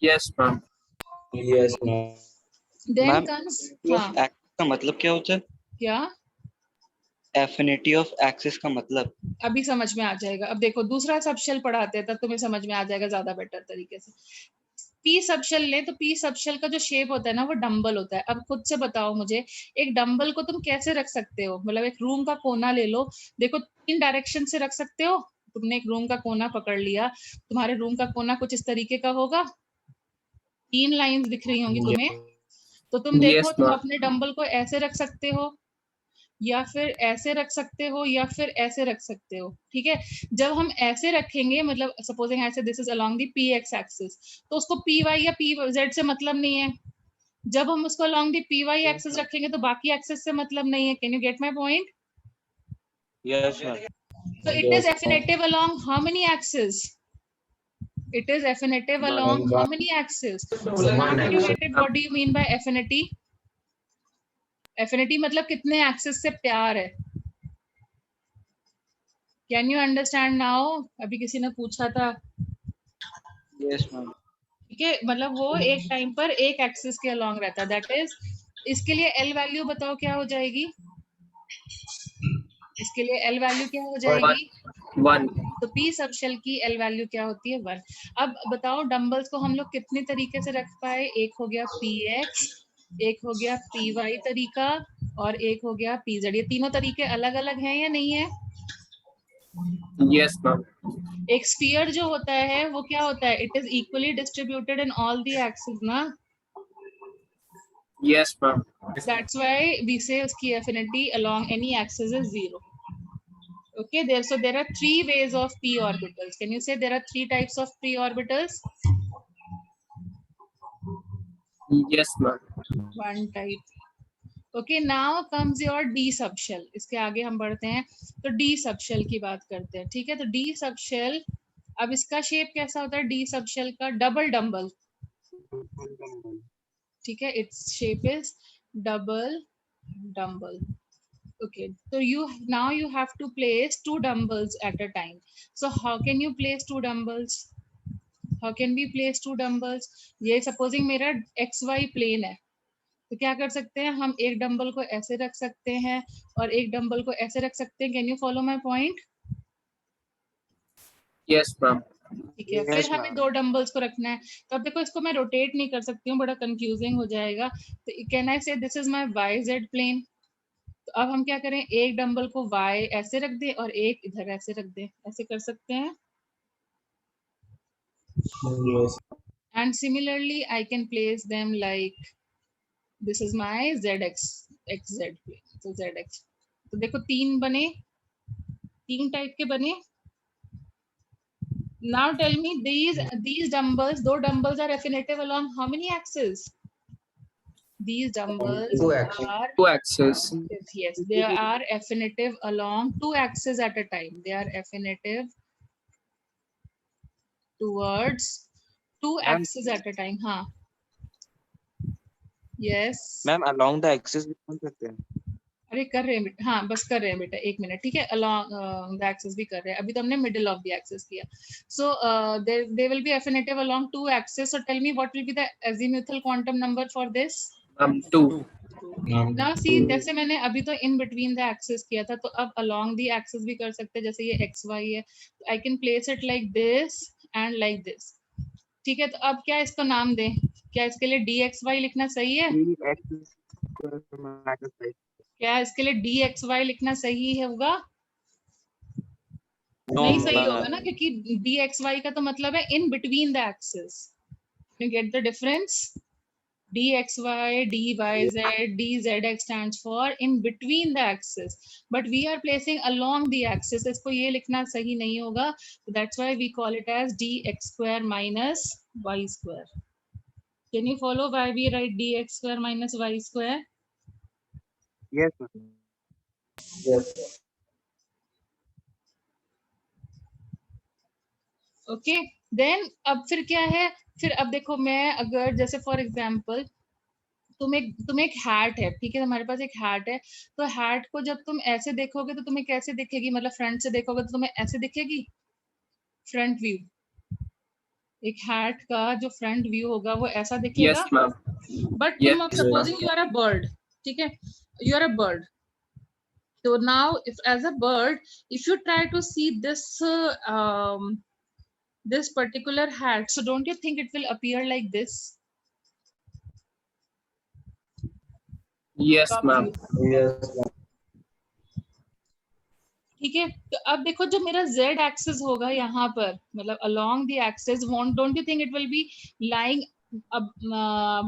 Yes, ma'am. Yes, ma'am. Then ma'am, comes, of हाँ एक्सिस का मतलब क्या होता है? क्या? एफिनिटी ऑफ एक्सिस का मतलब? अभी समझ में आ जाएगा। अब देखो दूसरा सबशेल पढ़ाते हैं तब तुम्हें समझ में आ जाएगा ज्यादा बेटर तरीके से। पी सबशेल ले तो पी सबशेल का जो शेप होता है ना वो डंबल होता है। अब खुद से बताओ मुझे, एक डंबल को तुम कैसे रख सकते हो? मतलब एक रूम का कोना ले लो, देखो 3 डायरेक्शन से रख सकते हो। तुमने एक रूम का कोना पकड़ लिया, तुम्हारे रूम का कोना कुछ इस तरीके का होगा, 3 लाइंस दिख रही होंगी तुम्हें, तो तुम देखो Yes, तुम ma'am. अपने डंबल को ऐसे रख सकते हो, या फिर ऐसे रख सकते हो, या फिर ऐसे रख सकते हो। ठीक है, जब हम ऐसे रखेंगे, मतलब सपोजिंग ऐसे, this is along the p x axis, तो उसको पी वाई या पी जेड से मतलब नहीं है। जब हम उसको along the p y axis रखेंगे तो बाकी एक्सिस से मतलब नहीं है। Can you get my point? Yes, ma'am. So it is affinitive along how many axes? It is affinitive along how many axes? So now did you get it? What do you mean by affinity? Affinity मतलब कितने axis से प्यार है। Can you understand now? अभी किसी ने पूछा था। Yes, ma'am. ठीक है, मतलब वो एक टाइम पर एक एक्सिस के अलोंग रहता है। दैट इज, इसके लिए एल वैल्यू बताओ क्या हो जाएगी? इसके लिए एल वैल्यू क्या हो जाएगी? 1. तो पी सबशेल की एल वैल्यू क्या होती है? 1। अब बताओ डंबल्स को हम लोग कितने तरीके से रख पाए? एक हो गया पी एक्स, एक हो गया पी वाई तरीका, और एक हो गया पी जेड। ये तीनों तरीके अलग अलग हैं या नहीं है? Yes, ma'am. एक स्फीयर जो होता है वो क्या होता है? It is equally distributed in all the axis ना। Yes, ma'am. That's why we say उसकी affinity along any axis is 0. Okay, there are 3 ways of p orbitals. Can you say there are 3 types of p orbitals? Yes, ma'am. One type. Okay, now comes your d subshell. इसके आगे हम बढ़ते हैं तो d subshell की बात करते हैं। ठीक है, तो d subshell, अब इसका शेप कैसा होता है d subshell का? Double dumbbell. ठीक है, its shape is double dumbbell. Okay, so now you have to place 2 dumbbells at a time. So how can you place 2 dumbbells? How can we place 2 dumbbells? ये supposing मेरा XY plane है, तो क्या कर सकते हैं हम? एक डंबल को ऐसे रख सकते हैं और एक डंबल को ऐसे रख सकते हैं। Can you follow my point? Yes, ma'am. ठीक है, फिर हमें 2 डंबल्स को रखना है। तो अब देखो इसको मैं रोटेट नहीं कर सकती हूँ, बड़ा कंफ्यूजिंग हो जाएगा। तो can I say this is my YZ plane. तो अब हम क्या करें? एक डंबल को Y ऐसे रख दें और एक इधर ऐसे रख दें। ऐसे कर सकते हैं। Yes. And similarly I can place them like this is my XZ plane. So ZX, तो देखो 3 बने, 3 टाइप के बने। Now tell me these dumbbells, 2 dumbbells are affinitive along how many axes? These dumbbells 2 axes. are 2 axes. yes, they are affinitive along 2 axes at a time. They are affinitive towards 2 axes at a time. हाँ, yes. Ma'am along the axis भी बोल सकते हैं। अरे कर रहे हैं बेटा, हाँ बस कर रहे हैं बेटा, 1 मिनट। ठीक है, अलोंग द एक्सिस भी कर रहे हैं। अभी तो हमने मिडिल ऑफ द एक्सिस किया। So they will be affinitive along 2 axis. So tell me what will be the azimuthal quantum number for this? 2. Now see, जैसे मैंने अभी तो इन बिटवीन द एक्सिस किया था, तो अब अलोंग द एक्सिस भी कर सकते हैं। जैसे ये XY है, I can place it like this and like this. ठीक है, तो अब क्या इसको नाम दें? क्या इसके लिए DXY लिखना सही है? क्या इसके लिए DXY लिखना सही है होगा? नहीं सही होगा ना, क्योंकि DXY का तो मतलब है in between the axis. You get the difference? DXY, DYZ, DZX stands for in between the axis, but we are placing along the axis. इसको ये लिखना सही नहीं होगा, so that's why we call it as DX square minus Y square. Can you follow why we write DX square minus Y square? Yes ma'am. Yes. Okay, then अब फिर क्या है? फिर अब देखो, मैं अगर जैसे फॉर एग्जांपल तुम एक हैट है, ठीक है, हमारे पास एक हैट है, तो हैट को जब तुम ऐसे देखोगे तो तुम्हें कैसे दिखेगी? मतलब फ्रंट से देखोगे तो तुम्हें ऐसे दिखेगी, फ्रंट व्यू। एक हैट का जो फ्रंट व्यू होगा वो ऐसा दिखेगा। Yes, ma'am. बट Yes, तुम supposing you are a bird, ठीक है, you are a bird. So now, if as a bird, if you try to see this particular hat, so don't you think it will appear like this? Yes, ma'am. Yes, ma'am. ठीक है, तो अब देखो जब मेरा z axis होगा यहाँ पर, मतलब along the axis, don't you think it will be lying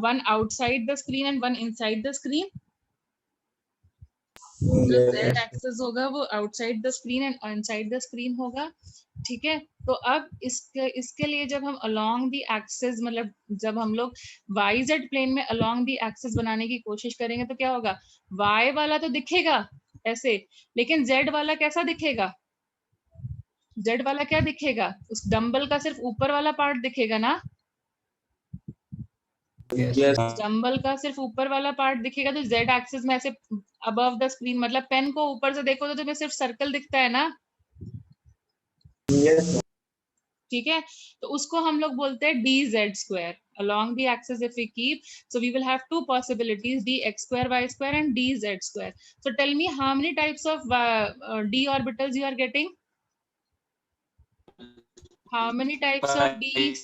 one outside the screen and one inside the screen? जो z Yes. एक्सिस होगा वो outside the screen and inside the screen होगा, ठीक है। तो अब इसके लिए जब हम अलोंग द एक्सिस, मतलब जब हम लोग YZ प्लेन में अलोंग द एक्सिस बनाने की कोशिश करेंगे तो क्या होगा, Y वाला तो दिखेगा ऐसे, लेकिन Z वाला कैसा दिखेगा, Z वाला क्या दिखेगा, उस डंबल का सिर्फ ऊपर वाला पार्ट दिखेगा ना, Yes. डंबल का सिर्फ ऊपर वाला पार्ट दिखेगा। तो Z एक्सिस में ऐसे अबव द स्क्रीन, मतलब पेन को ऊपर से देखो तो तुम्हें सिर्फ सर्कल दिखता है ना, Yes. ठीक है। तो उसको हम लोग बोलते हैं dz square along the axis if we keep, so we will have two possibilities, dx square y square and dz square. So tell me how many types of d orbitals you are getting, how many types of d,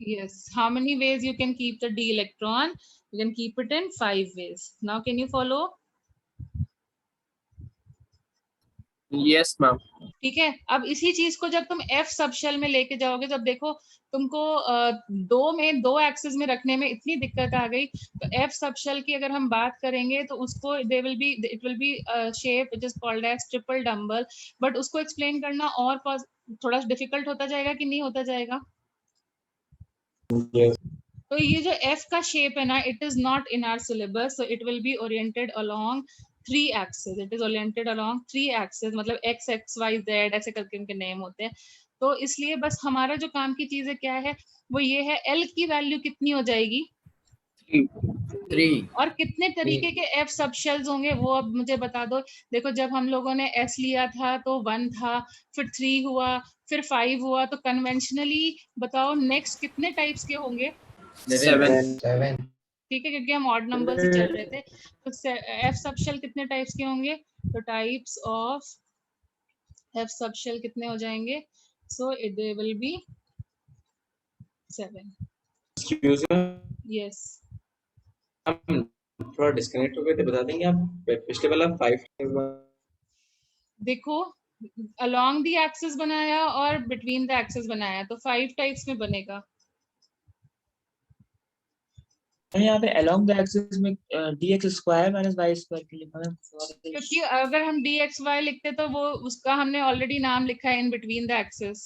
yes, how many ways you can keep the d electron, you can keep it in 5 ways. Now can you follow? Yes, ma'am. ठीक है, अब इसी चीज को जब तुम F sub shell में लेके जाओगे, जब देखो तुमको दो एक्सिस में रखने में इतनी दिक्कत आ गई, तो F सब शेल की अगर हम बात करेंगे तो उसको it will be shape which is called as triple dumbbell, but उसको एक्सप्लेन करना और थोड़ा डिफिकल्ट होता जाएगा कि नहीं होता जाएगा। Yes. तो ये जो F का शेप है ना, it is not in our syllabus, so it will be oriented along 3 axis, it is oriented along 3 axis, मतलब x x y z ऐसे करके इनके नेम होते हैं। तो इसलिए बस हमारा जो काम की चीज है क्या है, वो ये है L की वैल्यू कितनी हो जाएगी 3. और कितने तरीके के F सब शेल्स होंगे वो अब मुझे बता दो। देखो जब हम लोगों ने S लिया था तो 1 था, फिर 3 हुआ, फिर 5 हुआ, तो कन्वेंशनली बताओ नेक्स्ट कितने टाइप्स के होंगे, 7. ठीक है, क्योंकि हम ऑड नंबर से चल रहे थे। तो F सब शेल कितने टाइप्स के होंगे, तो types of F sub shell कितने हो जाएंगे, so they will be 7। Excuse me, yes, हम थोड़ा डिस्कनेक्ट हो गए थे, बता देंगे आप पिछले वाला 5 देखो अलोंग द एक्सिस बनाया और बिटवीन द एक्सिस बनाया, तो 5 टाइप्स में बनेगा। यहाँ पे along the axis में dx square minus y square के लिखा है, क्योंकि अगर हम dxy लिखते तो वो उसका हमने ऑलरेडी नाम लिखा है इन बिटवीन द एक्सिस,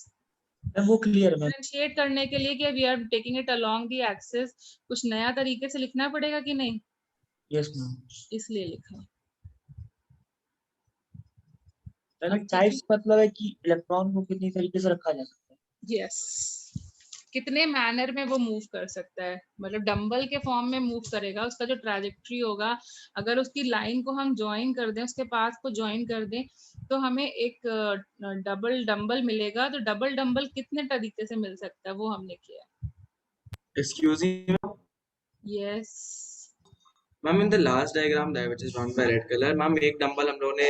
वो क्लियर है। डिफरेंशिएट करने के लिए कि we are taking it along the axis, कुछ नया तरीके से लिखना पड़ेगा कि नहीं, यस मैम, इसलिए लिखा। टाइप्स मतलब है कि इलेक्ट्रॉन को कितनी तरीके से रखा जा सकता है। यस, कितने मैनर में वो मूव कर सकता है, मतलब डंबल के फॉर्म में मूव करेगा, उसका जो ट्रैजेक्टरी होगा, अगर उसकी लाइन को हम ज्वाइन कर दें, उसके पाथ को ज्वाइन कर दें, तो हमें एक डबल डंबल मिलेगा। तो डबल डंबल कितने तरीके से मिल सकता है वो हमने किया। Excuse me, yes, ma'am in the last diagram that which is drawn by red colour, ma'am एक डंबल हम लोगों ने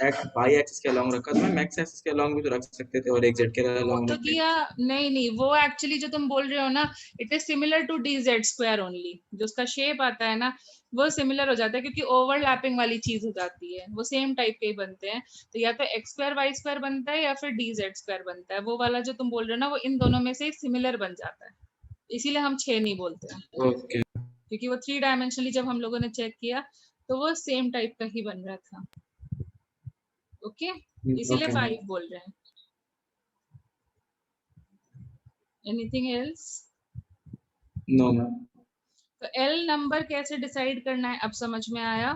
एक्स वाई एक्सिस के अलोंग रखा था, मैम एक्स एक्सिस के अलोंग भी तो रख सकते थे और एक जेड के वो अलोंग तो नहीं। किया, नहीं वो एक्चुअली जो तुम बोल रहे हो ना, it is similar to dz square only, जो उसका शेप आता है ना वो सिमिलर हो जाता है, क्योंकि ओवरलैपिंग वाली चीज हो जाती है, वो सेम टाइप के ही बनते हैं। तो या तो x स्क्वायर y स्क्वायर बनता है या फिर dz स्क्वायर बनता है, वो वाला जो तुम बोल रहे हो ना वो इन दोनों में से सिमिलर बन जाता है, इसीलिए हम 6 नहीं बोलते हैं, ओके, क्योंकि वो 3 डायमेंशनली जब हम लोगों ने चेक किया तो वो सेम टाइप का ही बन रहा था। ओके, इसीलिए 5 बोल रहे हैं। Anything else? No ma'am. तो L नंबर कैसे डिसाइड करना है अब समझ में आया,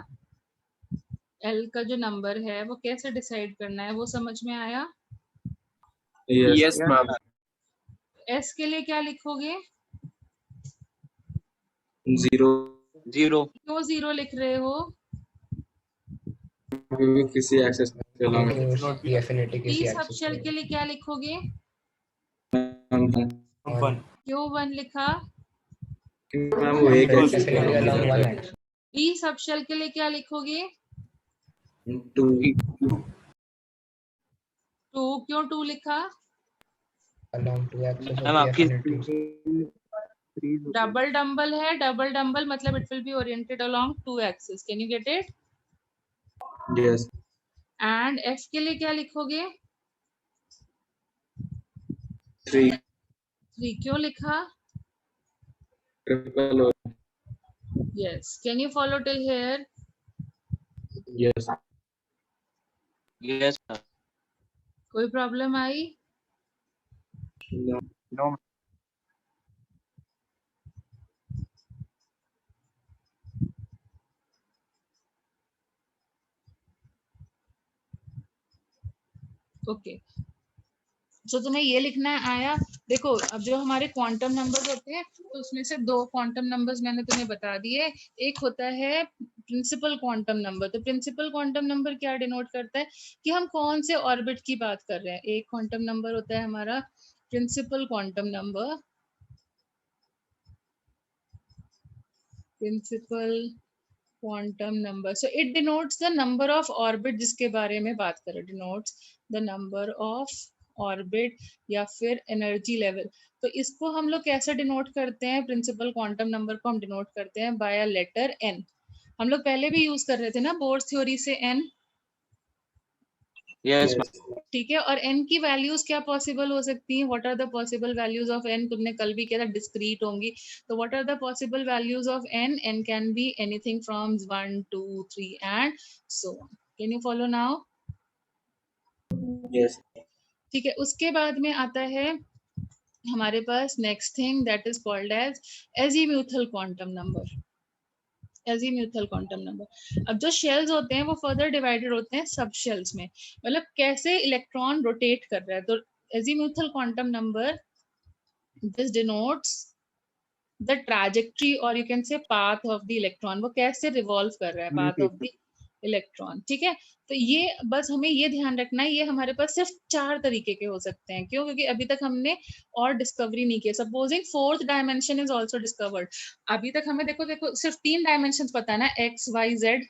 L का जो नंबर है वो कैसे डिसाइड करना है वो समझ में आया। Yes, ma'am. S के लिए क्या लिखोगे, 0 क्यों 0 लिख रहे हो, किसी एक्सिस के अलोंग T सब शेल के लिए क्या लिखोगे, क्यों 1 लिखा, मैम वो एक E सब शेल के लिए क्या लिखोगे, 2 2, क्यों 2 लिखा, along two axes of ma'am the आपकी affinity. डबल डम्बल है, डबल डम्बल मतलब it will be oriented along two axis. Can you get it? Yes. And f के लिए क्या लिखोगे? 3. 3. क्यों लिखा? Triple O. Yes. Can you follow till here? Yes. Yes ma'am. कोई प्रॉब्लम आई? No. No okay. सो तुम्हें ये लिखना आया. देखो अब जो हमारे क्वांटम नंबर्स होते हैं तो उसमें से दो क्वांटम नंबर्स मैंने तुम्हें बता दिए. एक होता है प्रिंसिपल क्वांटम नंबर. तो प्रिंसिपल क्वांटम नंबर क्या डिनोट करता है कि हम कौन से ऑर्बिट की बात कर रहे हैं. एक क्वांटम नंबर होता है हमारा principal quantum number. Principal quantum number. So it denotes the number of orbit जिसके बारे में बात करें. Denotes the number of orbit या फिर एनर्जी लेवल. तो इसको हम लोग कैसे डिनोट करते हैं? प्रिंसिपल क्वांटम नंबर को हम डिनोट करते हैं बाय अ लेटर एन. हम लोग पहले भी यूज कर रहे थे ना बोर्ड थ्योरी से एन. Yes Yes. ठीक है. और एन की वैल्यूज क्या पॉसिबल हो सकती हैं? What are the possible values of n? तुमने कल भी किया था, डिस्क्रीट होंगी. तो what are the possible values of n? N can be anything from 1 2 3 and so on. Can you follow now? Yes. ठीक है. उसके बाद में आता है हमारे पास next thing that is called as azimuthal quantum number. Azimuthal quantum number. अब जो शेल्स होते हैं वो फर्दर डिवाइडेड होते हैं सब शेल्स में. मतलब कैसे इलेक्ट्रॉन रोटेट कर रहा है. तो azimuthal quantum number this denotes the trajectory और you can say path of the electron. वो कैसे रिवॉल्व कर रहा है पाथ ऑफ द इलेक्ट्रॉन. ठीक है. तो ये बस हमें ये ध्यान रखना है. ये हमारे पास सिर्फ 4 तरीके के हो सकते हैं. क्यों? क्योंकि अभी तक हमने और डिस्कवरी नहीं की. Supposing fourth dimension is also discovered. अभी तक हमें देखो देखो सिर्फ 3 डायमेंशंस पता है ना, एक्स वाई जेड.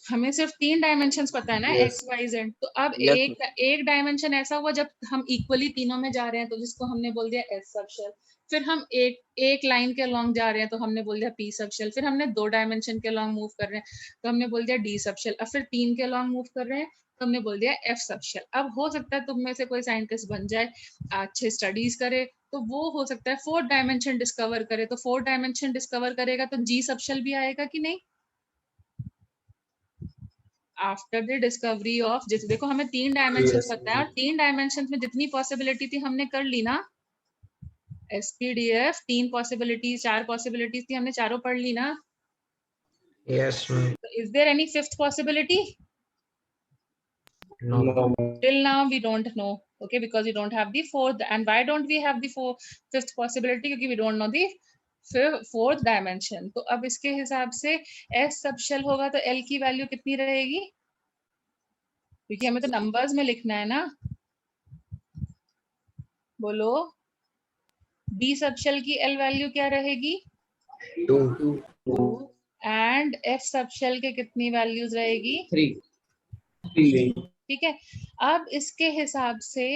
हमें सिर्फ 3 डायमेंशंस पता है ना, Yes. X y Z. तो अब Yes, एक डायमेंशन ऐसा हुआ जब हम इक्वली तीनों में जा रहे हैं तो जिसको हमने बोल दिया एस सब शेल. फिर हम एक लाइन के अलोंग जा रहे हैं तो हमने बोल दिया पी सब शेल. फिर हमने 2 डायमेंशन के अलोंग मूव कर रहे हैं तो हमने बोल दिया डी सब शेल. अब फिर 3 के अलोंग मूव कर रहे हैं तो हमने बोल दिया एफ सब शेल. अब हो सकता है तुम में से कोई साइंटिस्ट बन जाए, अच्छे स्टडीज करे, तो वो हो सकता है 4th डायमेंशन डिस्कवर करे. तो 4th डायमेंशन डिस्कवर करेगा तो जी सब शेल भी आएगा कि नहीं? आफ्टर द डिस्कवरी ऑफ, जैसे देखो हमें 3 डायमेंशन Yes. पता है और 3 डायमेंशन में जितनी पॉसिबिलिटी थी हमने कर ली ना. एसपीडीएफ 3 पॉसिबिलिटीज 4 पॉसिबिलिटीज थी, हमने चारों पढ़ ली ना. Yes, ma'am. Is there any 5th possibility? No. No. Till now we don't know. Okay, because we don't have the 4th. And why don't we have the 5th possibility? क्योंकि we don't know the 4th dimension. तो अब इसके हिसाब से S सब shell होगा तो L की वैल्यू कितनी रहेगी? क्योंकि हमें तो नंबर्स में लिखना है ना. बोलो. B सब शेल की L वैल्यू क्या रहेगी? 2. एंड F सब शेल के कितनी वैल्यूज रहेगी? 3. 3. ठीक है. अब इसके हिसाब से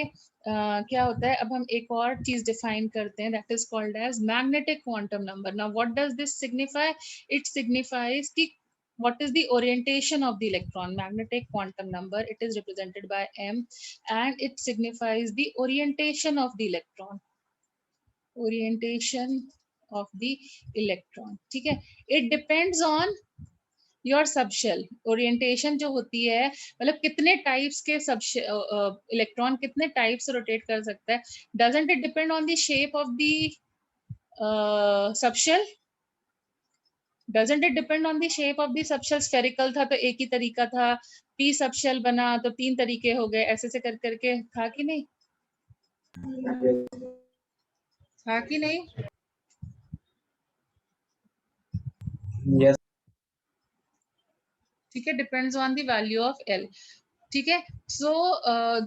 क्या होता है, अब हम एक और चीज डिफाइन करते हैं that is called as magnetic quantum number. Now what does this signify? It signifies कि what is the orientation of the electron. Magnetic quantum number, it is represented by m and it signifies the orientation of the electron. Orientation of the electron. ठीक है. It depends on your subshell. Orientation जो होती है मतलब कितने types के सब electron कितने टाइप से रोटेट कर सकता है. Doesn't it depend on the shape of the subshell? Doesn't it depend on the shape of the subshell? Spherical था तो एक ही तरीका था, पी सबशेल बना तो 3 तरीके हो गए, ऐसे से कर करके. था कि नहीं? था कि नहीं? Yes. ठीक है. Depends on the value of L. ठीक है. सो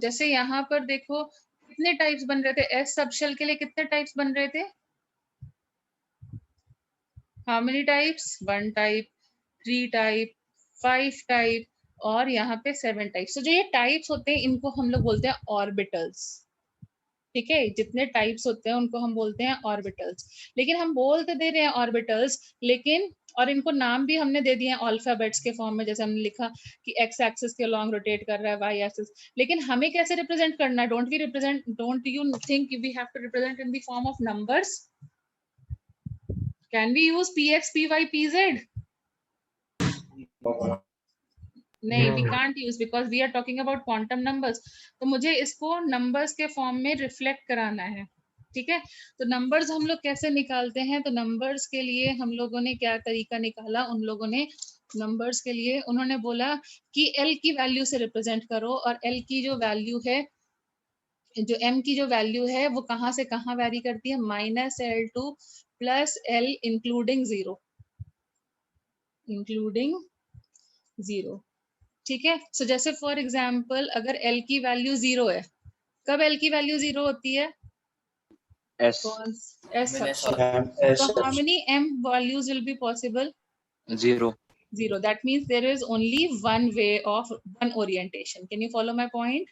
जैसे यहाँ पर देखो कितने टाइप्स बन रहे थे. एस सबशेल के लिए कितने टाइप्स बन रहे थे? How many types? 1 type, 3 type, 5 type और यहाँ पे 7 टाइप्स. तो जो ये टाइप्स होते हैं इनको हम लोग बोलते हैं ऑर्बिटल्स. ठीक है, जितने टाइप्स होते हैं उनको हम बोलते हैं ऑर्बिटल्स। लेकिन हम बोल तो दे रहे हैं ऑर्बिटल्स, लेकिन और इनको नाम भी हमने दे दिए हैं अल्फाबेट्स के फॉर्म में, जैसे हमने लिखा कि एक्स एक्सिस के अलॉन्ग रोटेट कर रहा है, वाई एक्सिस। लेकिन हमें कैसे रिप्रेजेंट करना है? Don't you think we have to represent in the form of numbers? Can we use px py pz? नहीं, we can't use, because we are talking about quantum numbers. तो मुझे इसको numbers के फॉर्म में reflect कराना है, ठीक है। तो नंबर्स हम लोग कैसे निकालते हैं? तो नंबर्स के लिए हम लोगों ने क्या तरीका निकाला? उन लोगों ने नंबर्स के लिए उन्होंने बोला कि एल की वैल्यू से रिप्रेजेंट करो, और एल की जो वैल्यू है, जो एम की जो वैल्यू है वो कहाँ से कहाँ वेरी करती है? -L2 plus L including zero, ठीक है। सो जैसे फॉर एग्जाम्पल अगर L की वैल्यू 0 है, कब L की वैल्यू 0 होती है? S. S When I subshell. saw So how many M values will be possible? 0. 0. That means there is only one way of one orientation. Can you follow my point?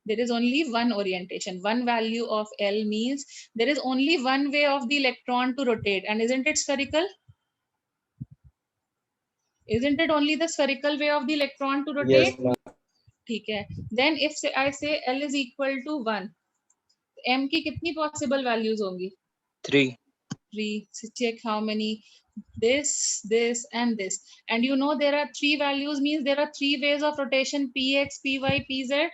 There is only one orientation. One value of L means there is only one way of the electron to rotate. And isn't it spherical? Isn't it only the spherical way of the electron to rotate? Yes, ma'am. ठीक है। Then if I say L is equal to 1, M की कितनी possible values होंगी? 3. 3. So check how many? This, this, and this. And you know there are 3 values, means there are 3 ways of rotation: px, py, pz.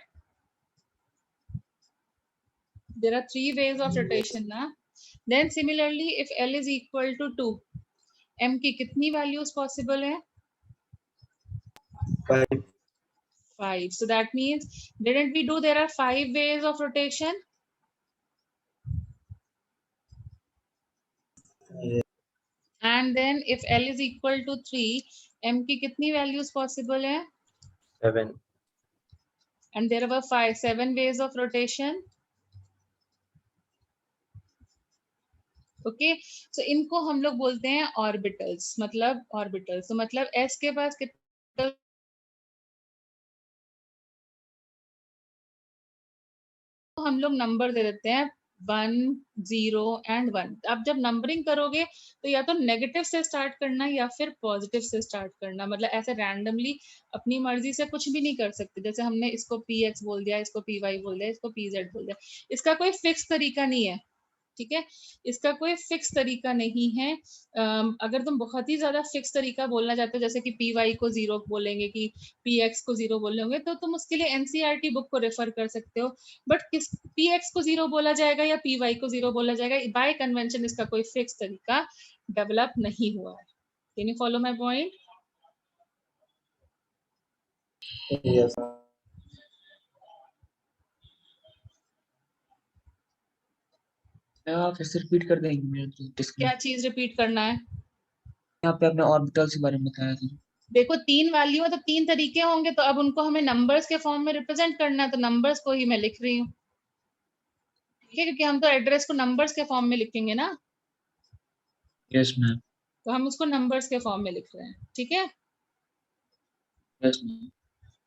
There are 3 ways of rotation na? Then similarly, if L is equal to 2, M की कितनी values possible है? 5. 5. So that means, didn't we do there are 5 ways of rotation? Yes. And then if L is equal to 3, M की कितनी values possible है? 7. And there were 7 ways of rotation. Okay, सो इनको हम लोग बोलते हैं orbitals. मतलब ऑर्बिटल्स, तो मतलब S के पास कितने हम लोग नंबर दे देते हैं 1, 0 एंड 1। अब जब नंबरिंग करोगे तो या तो नेगेटिव से स्टार्ट करना या फिर पॉजिटिव से स्टार्ट करना। मतलब ऐसे रैंडमली अपनी मर्जी से कुछ भी नहीं कर सकते। जैसे हमने इसको px बोल दिया, इसको py बोल दिया, इसको pz बोल दिया, इसका कोई फिक्स तरीका नहीं है, ठीक है। इसका कोई फिक्स तरीका नहीं है। अगर तुम बहुत ही ज्यादा फिक्स तरीका बोलना चाहते हो, जैसे कि py को 0 बोलेंगे, कि px को 0 बोलेंगे, तो तुम उसके लिए एनसीईआरटी बुक को रेफर कर सकते हो। बट किस px को 0 बोला जाएगा या py को 0 बोला जाएगा, बाय कन्वेंशन इसका कोई फिक्स तरीका डेवलप नहीं हुआ है। Can you follow my point? Yes. आप फिर से रिपीट कर देंगे मेरे क्या चीज रिपीट करना है? यहाँ पे आपने ऑर्बिटल्स के बारे में बताया था। देखो 3 वैल्यू है तो 3 तरीके होंगे, तो अब उनको हमें नंबर्स के फॉर्म में रिप्रेजेंट करना है, तो नंबर्स को ही मैं लिख रही हूँ, ठीक है, क्योंकि हम तो एड्रेस को नंबर्स के फॉर्म में लिखेंगे ना, यस मैम। तो हम उसको नंबर्स के फॉर्म में लिख रहे हैं, ठीक है। Yes ma'am.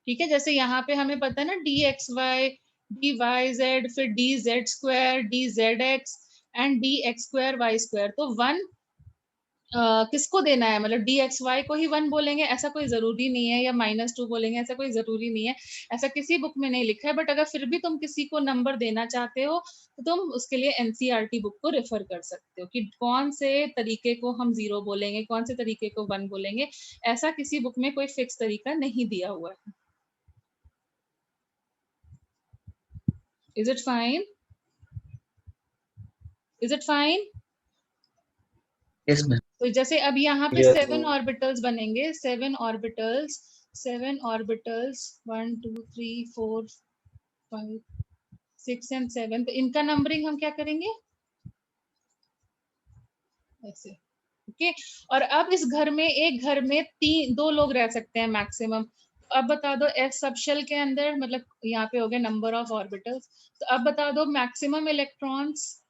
ठीक है, जैसे यहाँ पे हमें पता है ना dxy, dyz, फिर dz², dzx एंड dx²y²। तो 1 किसको देना है? मतलब dxy को ही 1 बोलेंगे ऐसा कोई जरूरी नहीं है, या -2 बोलेंगे ऐसा कोई जरूरी नहीं है। ऐसा किसी बुक में नहीं लिखा है। बट अगर फिर भी तुम किसी को नंबर देना चाहते हो तो तुम उसके लिए एनसीईआरटी बुक को रेफर कर सकते हो कि कौन से तरीके को हम 0 बोलेंगे, कौन से तरीके को 1 बोलेंगे। ऐसा किसी बुक में कोई फिक्स तरीका नहीं दिया हुआ है। Is it fine? Is it fine? Yes ma'am. तो जैसे अब यहाँ पे Yes, 7 ma'am. ऑर्बिटल्स बनेंगे। 7 ऑर्बिटल्स 1 2 3 4 5 6 एंड 7। तो इनका नंबरिंग हम क्या करेंगे? ऐसे, ओके। और अब इस घर में, एक घर में 2 लोग रह सकते हैं मैक्सिमम। अब बता दो एस सबशेल के अंदर, मतलब यहाँ पे हो गया नंबर ऑफ ऑर्बिटल्स। तो अब बता दो मैक्सिमम इलेक्ट्रॉन्स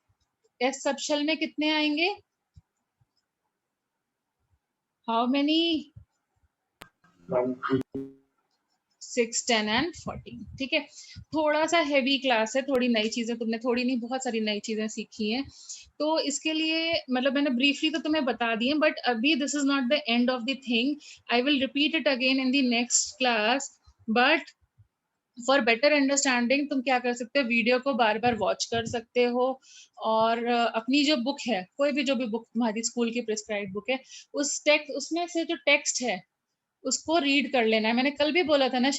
एस सबशेल में कितने आएंगे? How many? 6, 10 एंड 14। ठीक है, थोड़ा सा हैवी क्लास है, थोड़ी नई चीजें तुमने, थोड़ी नहीं बहुत सारी नई चीजें सीखी हैं। तो इसके लिए मतलब मैंने ब्रीफली तो तुम्हें बता दी है, बट अभी this is not the end of the thing. I will repeat it again in the next class, but for better understanding तुम क्या कर सकते हो, वीडियो को बार बार वॉच कर सकते हो, और अपनी जो बुक है, कोई भी जो भी बुक तुम्हारी स्कूल की प्रिस्क्राइब बुक है, उसमें से जो टेक्स्ट है उसको रीड कर लेना है। मैंने कल भी बोला था ना,